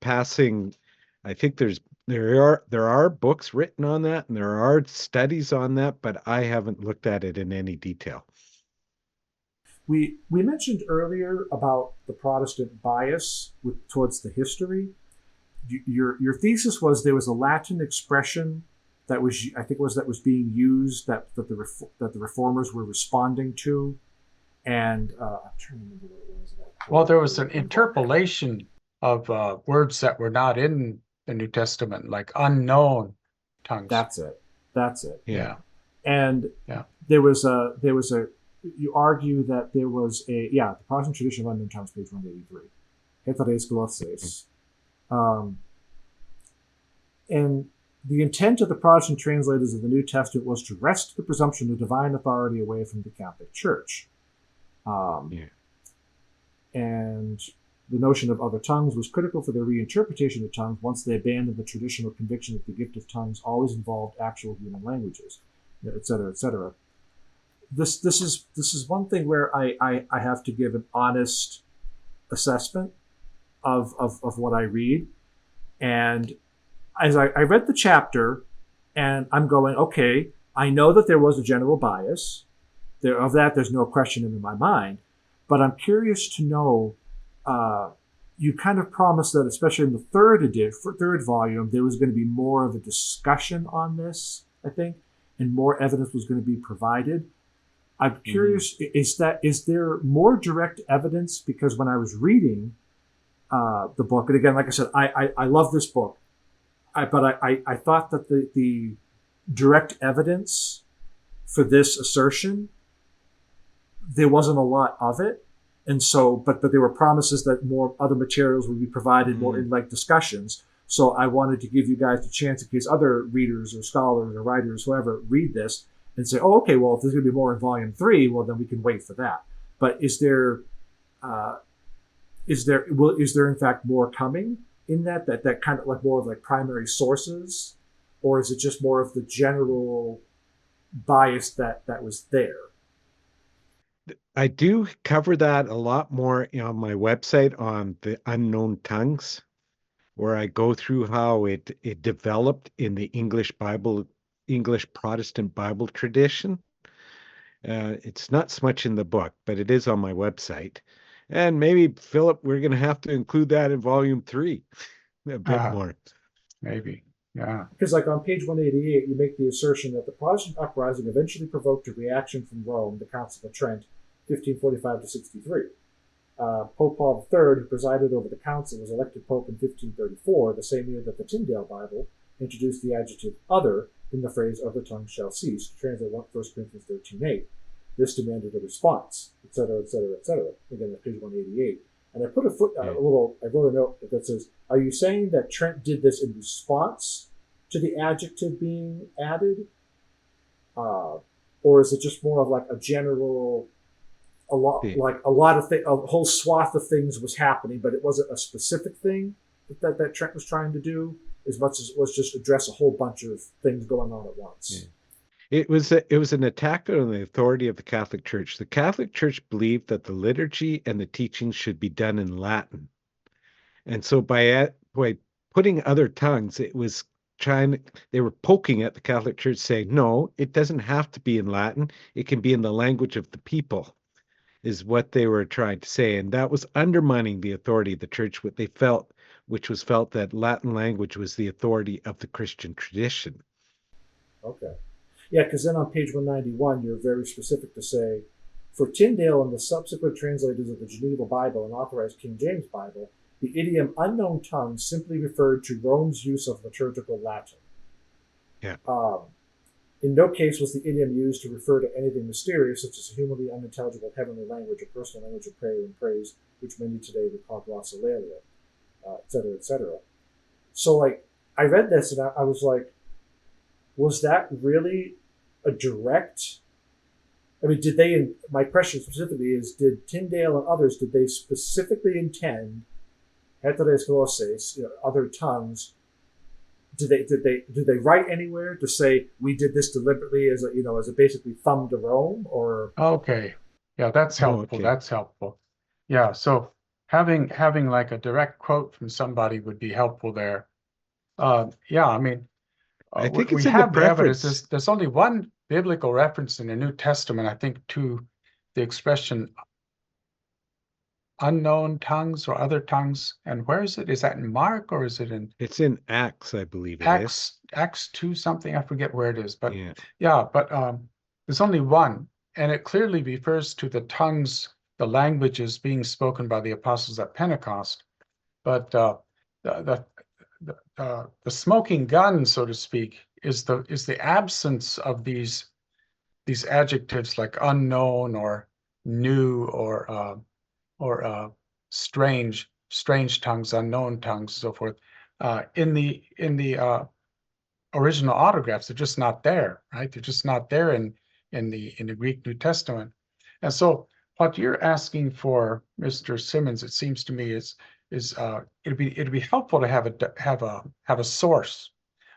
passing. I think there are books written on that, and there are studies on that, but I haven't looked at it in any detail. We mentioned earlier about the Protestant bias towards the history. Your thesis was there was a Latin expression that was being used that the reformers were responding to, and I'm trying to remember what it was. Well, there was an interpolation of words that were not in the New Testament, like unknown tongues. That's it. Yeah. And there was a you argue that there was the Protestant tradition of unknown tongues, page 183. Heteres glosses. And the intent of the Protestant translators of the New Testament was to wrest the presumption of divine authority away from the Catholic Church. And the notion of other tongues was critical for their reinterpretation of tongues once they abandoned the traditional conviction that the gift of tongues always involved actual human languages, et cetera, et cetera. This is one thing where I have to give an honest assessment of what I read. And as I read the chapter, and I'm going, okay, I know that there was a general bias. There's no question in my mind. But I'm curious to know, you kind of promised that, especially in the third volume, there was going to be more of a discussion on this, I think, and more evidence was going to be provided. I'm curious, is there more direct evidence? Because when I was reading the book, and again, like I said, I love this book, but I thought that the direct evidence for this assertion, there wasn't a lot of it. And so, but there were promises that more other materials would be provided, more in discussions. So I wanted to give you guys the chance in case other readers or scholars or writers, whoever, read this and say, oh, okay, well, if there's going to be more in volume 3, well, then we can wait for that. But is there in fact more coming in that kind of like more of like primary sources, or is it just more of the general bias that was there? I do cover that a lot more on my website on the unknown tongues, where I go through how it developed in the English Protestant Bible tradition. It's not so much in the book, but it is on my website. And maybe, Philip, we're going to have to include that in volume 3 a bit more. Maybe, yeah. Because like on page 188, you make the assertion that the Protestant uprising eventually provoked a reaction from Rome, the Council of Trent, 1545 to 63. Pope Paul III, who presided over the council, was elected Pope in 1534, the same year that the Tyndale Bible introduced the adjective other in the phrase other tongues shall cease, to translate 1 Corinthians 13:8. This demanded a response, etc., etc., etc. Again, at page 188. And I put I wrote a note that says, are you saying that Trent did this in response to the adjective being added? Or is it just more of like a general, a whole swath of things was happening, but it wasn't a specific thing that Trent was trying to do, as much as it was just address a whole bunch of things going on at once. Yeah. It was an attack on the authority of the Catholic Church. The Catholic Church believed that the liturgy and the teachings should be done in Latin. And so by putting other tongues, they were poking at the Catholic Church saying, no, it doesn't have to be in Latin. It can be in the language of the people, is what they were trying to say. And that was undermining the authority of the Church, which was felt that Latin language was the authority of the Christian tradition. Okay. Yeah, because then on page 191, you're very specific to say, for Tyndale and the subsequent translators of the Geneva Bible and authorized King James Bible, the idiom unknown tongues simply referred to Rome's use of liturgical Latin. Yeah. In no case was the idiom used to refer to anything mysterious, such as a humanly unintelligible heavenly language, a personal language of prayer and praise, which many today would call glossolalia, et cetera, et cetera. So, like, I read this and I was like, was that really a direct I mean, did they? My question specifically is: did Tyndale and others did they specifically intend heteres glosses, other tongues? Did they write anywhere to say we did this deliberately as a basically thumb to Rome or? Okay. Yeah, that's helpful. okay. That's helpful. Yeah, so having like a direct quote from somebody would be helpful there. Yeah, I mean, I think we it's in the have the evidence. preference. There's only one biblical reference in the New Testament, I think, to the expression unknown tongues or other tongues. And where is it? Is that in Mark or is it in It's in Acts, I believe it is. Acts 2 something? I forget where it is, but Yeah. there's only one, and it clearly refers to the tongues, the languages being spoken by the apostles at Pentecost. But the the smoking gun, so to speak, is the absence of these adjectives like unknown or new or strange tongues, unknown tongues, so forth. In the original autographs, they're just not there, right? They're just not there in the Greek New Testament. And so what you're asking for, Mr. Symonds, it seems to me is it'd be helpful to have a source,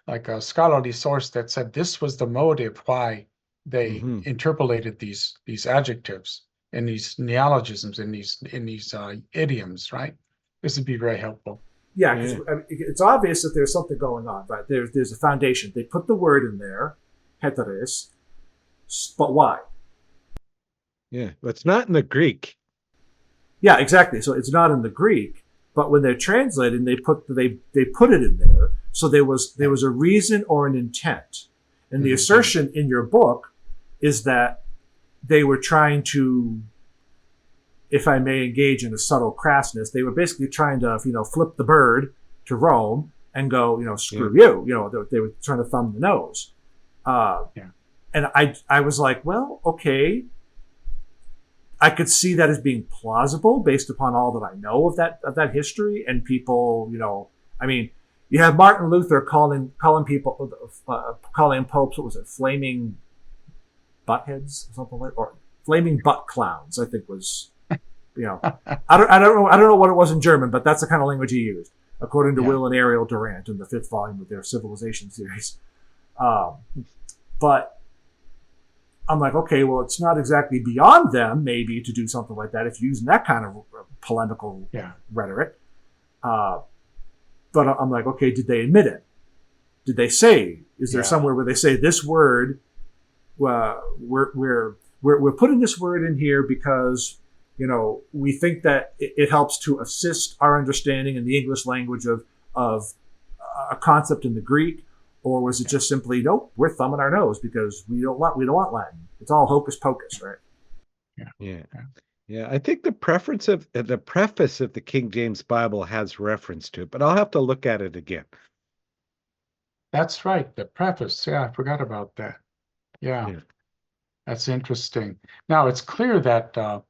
like a scholarly source that said this was the motive why they interpolated these adjectives and these neologisms in these idioms, right? This would be very helpful. Yeah, because it's obvious that there's something going on, right? There's a foundation. They put the word in there, heteres, but why? Yeah, but it's not in the Greek. Yeah, exactly. So it's not in the Greek, but when they're translating, they put it in there. So there was a reason or an intent, and the assertion in your book is that they were trying to, if I may engage in a subtle crassness, they were basically trying to, flip the bird to Rome and go, screw you. They were trying to thumb the nose. And I was like, well, okay. I could see that as being plausible based upon all that I know of that history and people, I mean, you have Martin Luther calling people, calling popes, what was it, flaming buttheads or something like, or flaming butt clowns, I think was. I don't know what it was in German, but that's the kind of language he used, according to Will and Ariel Durant in the 5th volume of their Civilization series. But I'm like, okay, well, it's not exactly beyond them, maybe, to do something like that if you're using that kind of polemical rhetoric. But I'm like, okay, did they admit it? Did they say? Is there somewhere where they say this word? We're putting this word in here because we think that it helps to assist our understanding in the English language of a concept in the Greek, or was it just simply, nope, we're thumbing our nose because we don't want Latin. It's all hocus pocus, right? Yeah. I think the preface of the King James Bible has reference to it, but I'll have to look at it again. That's right, the preface. Yeah, I forgot about that. Yeah. That's interesting. Now it's clear that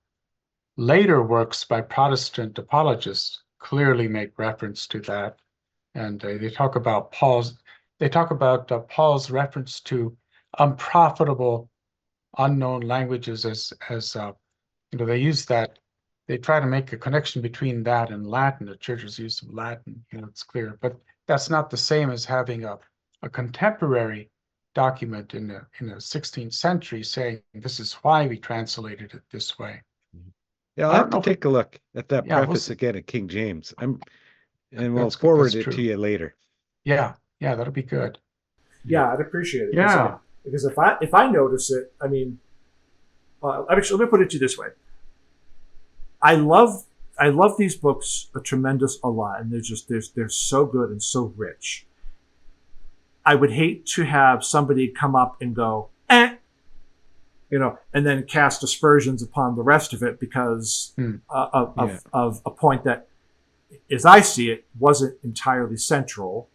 later works by Protestant apologists clearly make reference to that, and they talk about Paul's reference to unprofitable unknown languages as they use that. They try to make a connection between that and Latin, the church's use of Latin. It's clear, but that's not the same as having a contemporary document in the 16th century saying this is why we translated it this way. Yeah, I'll have to take a look at that preface again at King James. And we'll forward it to you later. Yeah, that'll be good. Yeah, I'd appreciate it. Yeah, because if I notice it, I mean, actually, let me put it to you this way: I love these books a lot, and they're so good and so rich. I would hate to have somebody come up and go, and then cast aspersions upon the rest of it because of a point that, as I see it, wasn't entirely central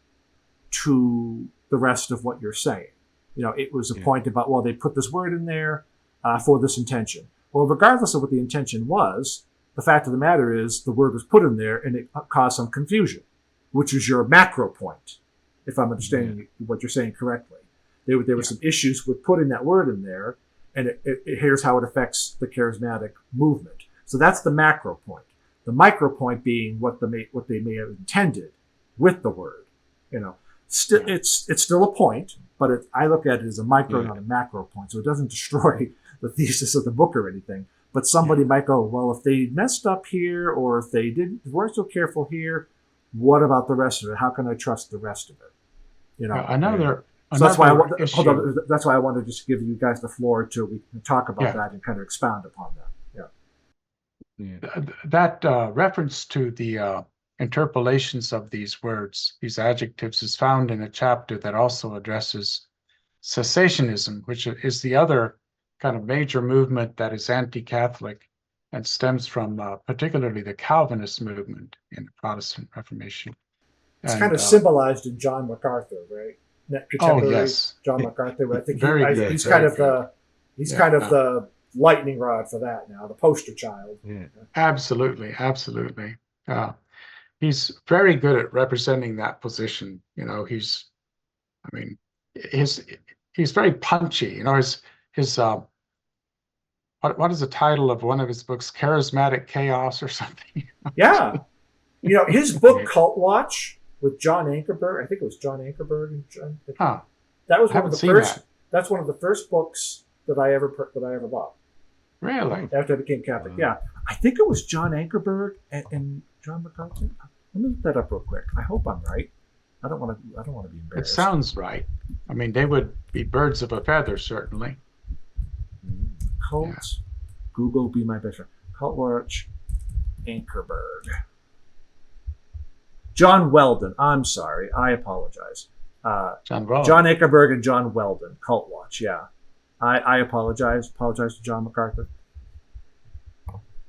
to the rest of what you're saying. It was a point about, well, they put this word in there for this intention. Well, regardless of what the intention was, the fact of the matter is the word was put in there and it caused some confusion, which is your macro point, if I'm understanding what you're saying correctly. There were some issues with putting that word in there, and here's how it affects the charismatic movement. So that's the macro point. The micro point being what they may have intended with the word. It's still a point, but I look at it as a micro, not a macro point. So it doesn't destroy the thesis of the book or anything. But somebody might go, well, if they messed up here, or if they weren't so careful here, what about the rest of it? How can I trust the rest of it? Another So that's why issue. that's why I wanted to just give you guys the floor till we can talk about that and kind of expound upon that. That reference to the interpolations of these words, these adjectives, is found in a chapter that also addresses cessationism, which is the other kind of major movement that is anti-Catholic and stems from particularly the Calvinist movement in the Protestant Reformation. It's kind of symbolized in John MacArthur, right? Contemporary John MacArthur. I think he's kind of the lightning rod for that now, the poster child. Yeah. Absolutely. He's very good at representing that position. He's very punchy. His what is the title of one of his books? Charismatic Chaos or something. Yeah. His book Cult Watch with John Ankerberg. I think it was John Ankerberg and John. That was one of the first. That's one of the first books that I ever bought. Really? After I became Catholic, yeah. I think it was John Ankerberg and John MacArthur. Let me look that up real quick. I hope I'm right. I don't want to be embarrassed. It sounds right. They would be birds of a feather, certainly. Cult. Google be my best friend. Cult Watch. Ankerberg. John Weldon. I'm sorry. I apologize. John Weldon. John Ankerberg and John Weldon. Cult Watch. Yeah. I apologize. Apologize to John MacArthur.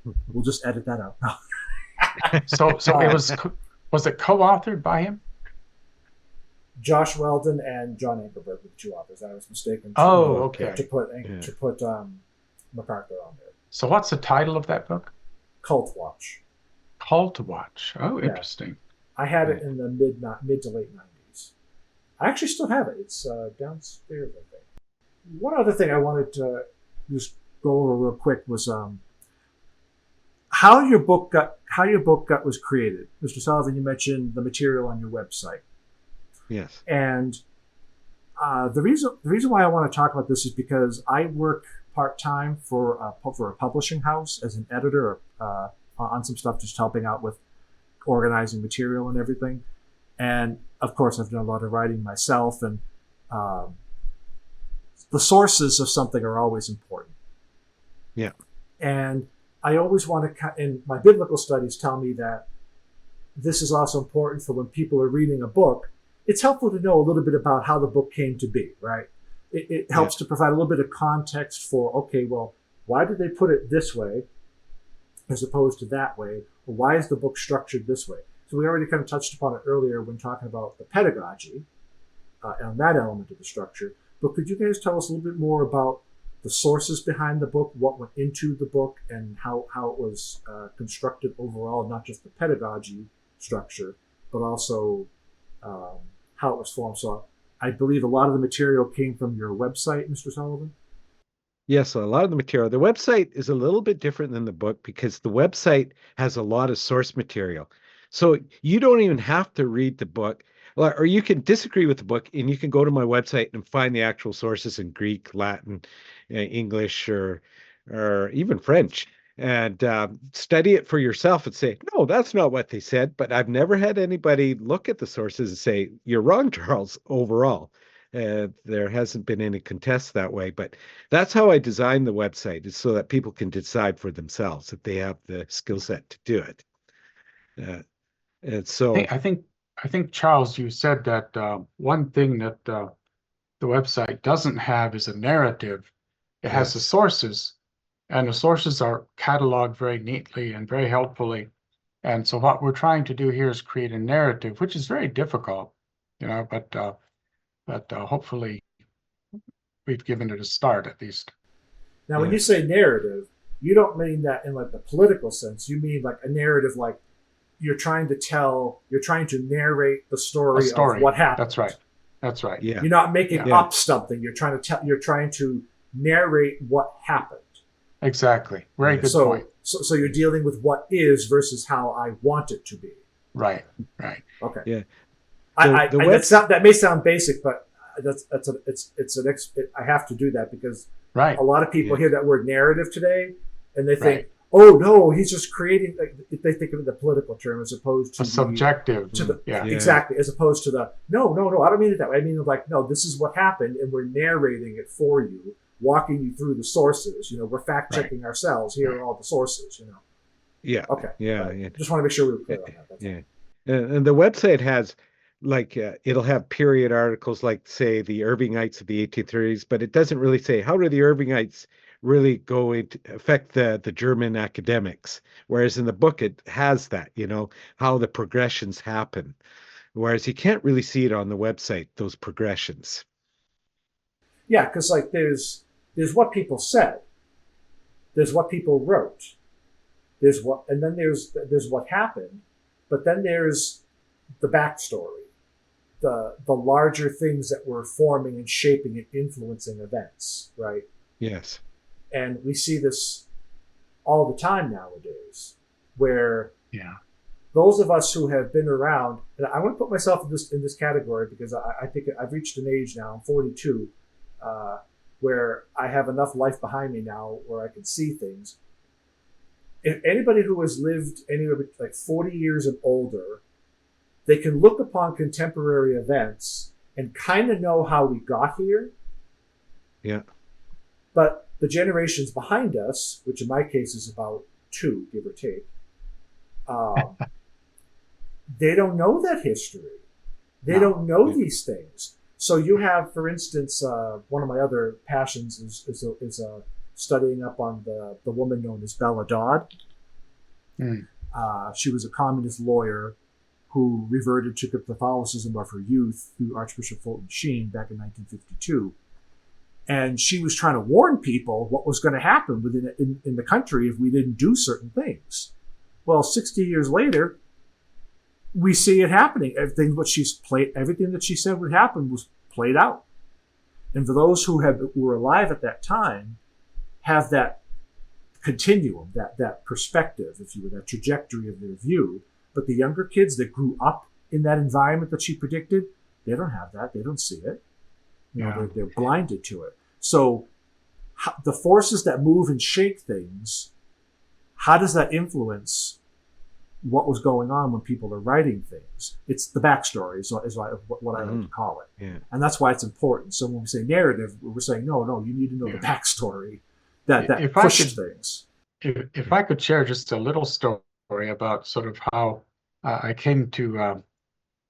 We'll just edit that out. So it was it co-authored by him? Josh Weldon and John Ankerberg were the two authors. I was mistaken. Okay. To put MacArthur on there. So what's the title of that book? Cult Watch. Cult Watch. Oh, interesting. I had it in the mid to late 90s. I actually still have it. It's downstairs, I think. One other thing I wanted to just go over real quick was how your book was created. Mr. Sullivan, you mentioned the material on your website. Yes. And the reason why I want to talk about this is because I work part-time for a publishing house as an editor on some stuff, just helping out with organizing material and everything. And of course, I've done a lot of writing myself, and the sources of something are always important. Yeah. And I always want to, and my biblical studies tell me that this is also important for when people are reading a book. It's helpful to know a little bit about how the book came to be, right? It helps to provide a little bit of context for, okay, well, why did they put it this way as opposed to that way? Or why is the book structured this way? So we already kind of touched upon it earlier when talking about the pedagogy and that element of the structure. But could you guys tell us a little bit more about the sources behind the book, what went into the book, and how it was constructed overall, not just the pedagogy structure, but also how it was formed? So I believe a lot of the material came from your website, Mr. Sullivan? Yes, a lot of the material. The website is a little bit different than the book because the website has a lot of source material. So you don't even have to read the book, or you can disagree with the book and you can go to my website and find the actual sources in Greek, Latin, English, or even French, and study it for yourself and say, no, that's not what they said. But I've never had anybody look at the sources and say, you're wrong, Charles, overall. There hasn't been any contests that way, but that's how I designed the website, is so that people can decide for themselves if they have the skill set to do it. And so I think Charles, you said that one thing that the website doesn't have is a narrative. It has the sources, and the sources are cataloged very neatly and very helpfully. And so what we're trying to do here is create a narrative, which is very difficult, but hopefully we've given it a start at least. Now, when you say narrative, you don't mean that in like the political sense. You mean like a narrative, like you're trying to narrate the story of what happened. That's right. Yeah. You're not making up something. You're trying to narrate what happened. Exactly. Very good point. So you're dealing with what is versus how I want it to be. Right. Right. Okay. Yeah. That may sound basic, but I have to do that because right. a lot of people hear that word narrative today, and they think, "Oh no, he's just creating." Like, they think of it in the political term as opposed to subjective. Exactly, as opposed to the no. I don't mean it that way. I mean like, no, this is what happened, and we're narrating it for you, walking you through the sources. We're fact checking ourselves. Here are all the sources. Yeah. Okay. Yeah. Just want to make sure we were clear on that. That's all. And the website has it'll have period articles like, say, the Irvingites of the 1830s, but it doesn't really say how do the Irvingites really go into affect the German academics. Whereas in the book it has that, how the progressions happen. Whereas you can't really see it on the website, those progressions. Yeah, because like there's what people said, there's what people wrote, and then there's what happened, but then there's the backstory, the larger things that were forming and shaping and influencing events, right? Yes. And we see this all the time nowadays, where those of us who have been around, and I want to put myself in this category because I think I've reached an age now, I'm 42, where I have enough life behind me now where I can see things. If anybody who has lived anywhere like 40 years and older, they can look upon contemporary events and kind of know how we got here. Yeah. But the generations behind us, which in my case is about 2, give or take, they don't know that history. They don't know these things. So you have, for instance, one of my other passions is studying up on the woman known as Bella Dodd. She was a communist lawyer who reverted to Catholicism of her youth through Archbishop Fulton Sheen back in 1952. And she was trying to warn people what was going to happen in the country if we didn't do certain things. Well, 60 years later, we see it happening. Everything that she said would happen was played out. And for those who were alive at that time, have that continuum, that perspective, if you will, that trajectory of their view. But the younger kids that grew up in that environment that she predicted, they don't have that. They don't see it. They're blinded to it. So the forces that move and shake things, how does that influence what was going on when people are writing things? It's the backstory is what I like to call it. Yeah. And that's why it's important. So when we say narrative, we're saying, no, you need to know the backstory that pushed things. If I could share just a little story about sort of how I came to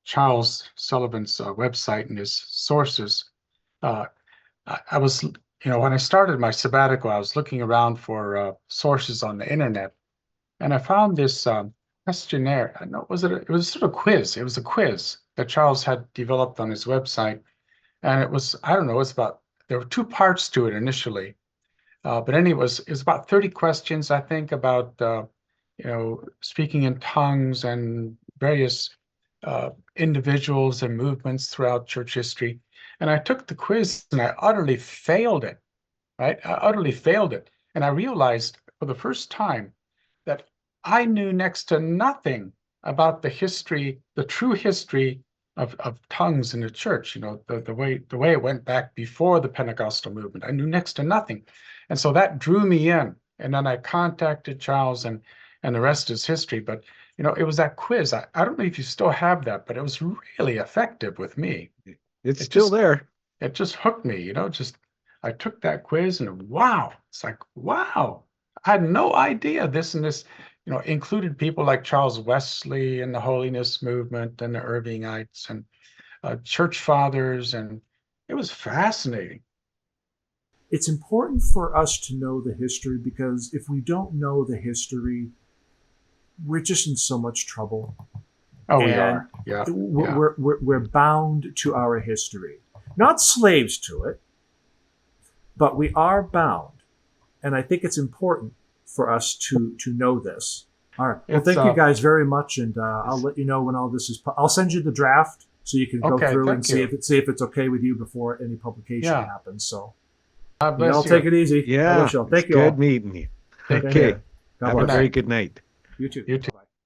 Charles Sullivan's website and his sources. I was, when I started my sabbatical, I was looking around for sources on the internet, and I found this questionnaire. It was sort of quiz. It was a quiz that Charles had developed on his website, and it was, I don't know, there were 2 parts to it initially, but anyway, it was about 30 questions, I think, about speaking in tongues and various individuals and movements throughout church history. And I took the quiz and I utterly failed it, right? I utterly failed it. And I realized for the first time that I knew next to nothing about the true history of tongues in the church, the way it went back before the Pentecostal movement. I knew next to nothing. And so that drew me in. And then I contacted Charles, and the rest is history. But it was that quiz. I don't know if you still have that, but it was really effective with me. It's still there. It just hooked me, I took that quiz and wow, it's like, wow, I had no idea this and this, included people like Charles Wesley and the Holiness Movement and the Irvingites and church fathers. And it was fascinating. It's important for us to know the history, because if we don't know the history, we're just in so much trouble. Oh, we are. Yeah. We're bound to our history. Not slaves to it, but we are bound. And I think it's important for us to know this. All right. Well, thank you guys very much, and I'll let you know when all this is. I'll send you the draft so you can go through and see if it's okay with you before any publication happens. So. God You bless all you. take it easy. I Yeah, wish you all. it's Thank you good all. meeting you. Take Okay. care. God Have a bless. very good night. You too. You too.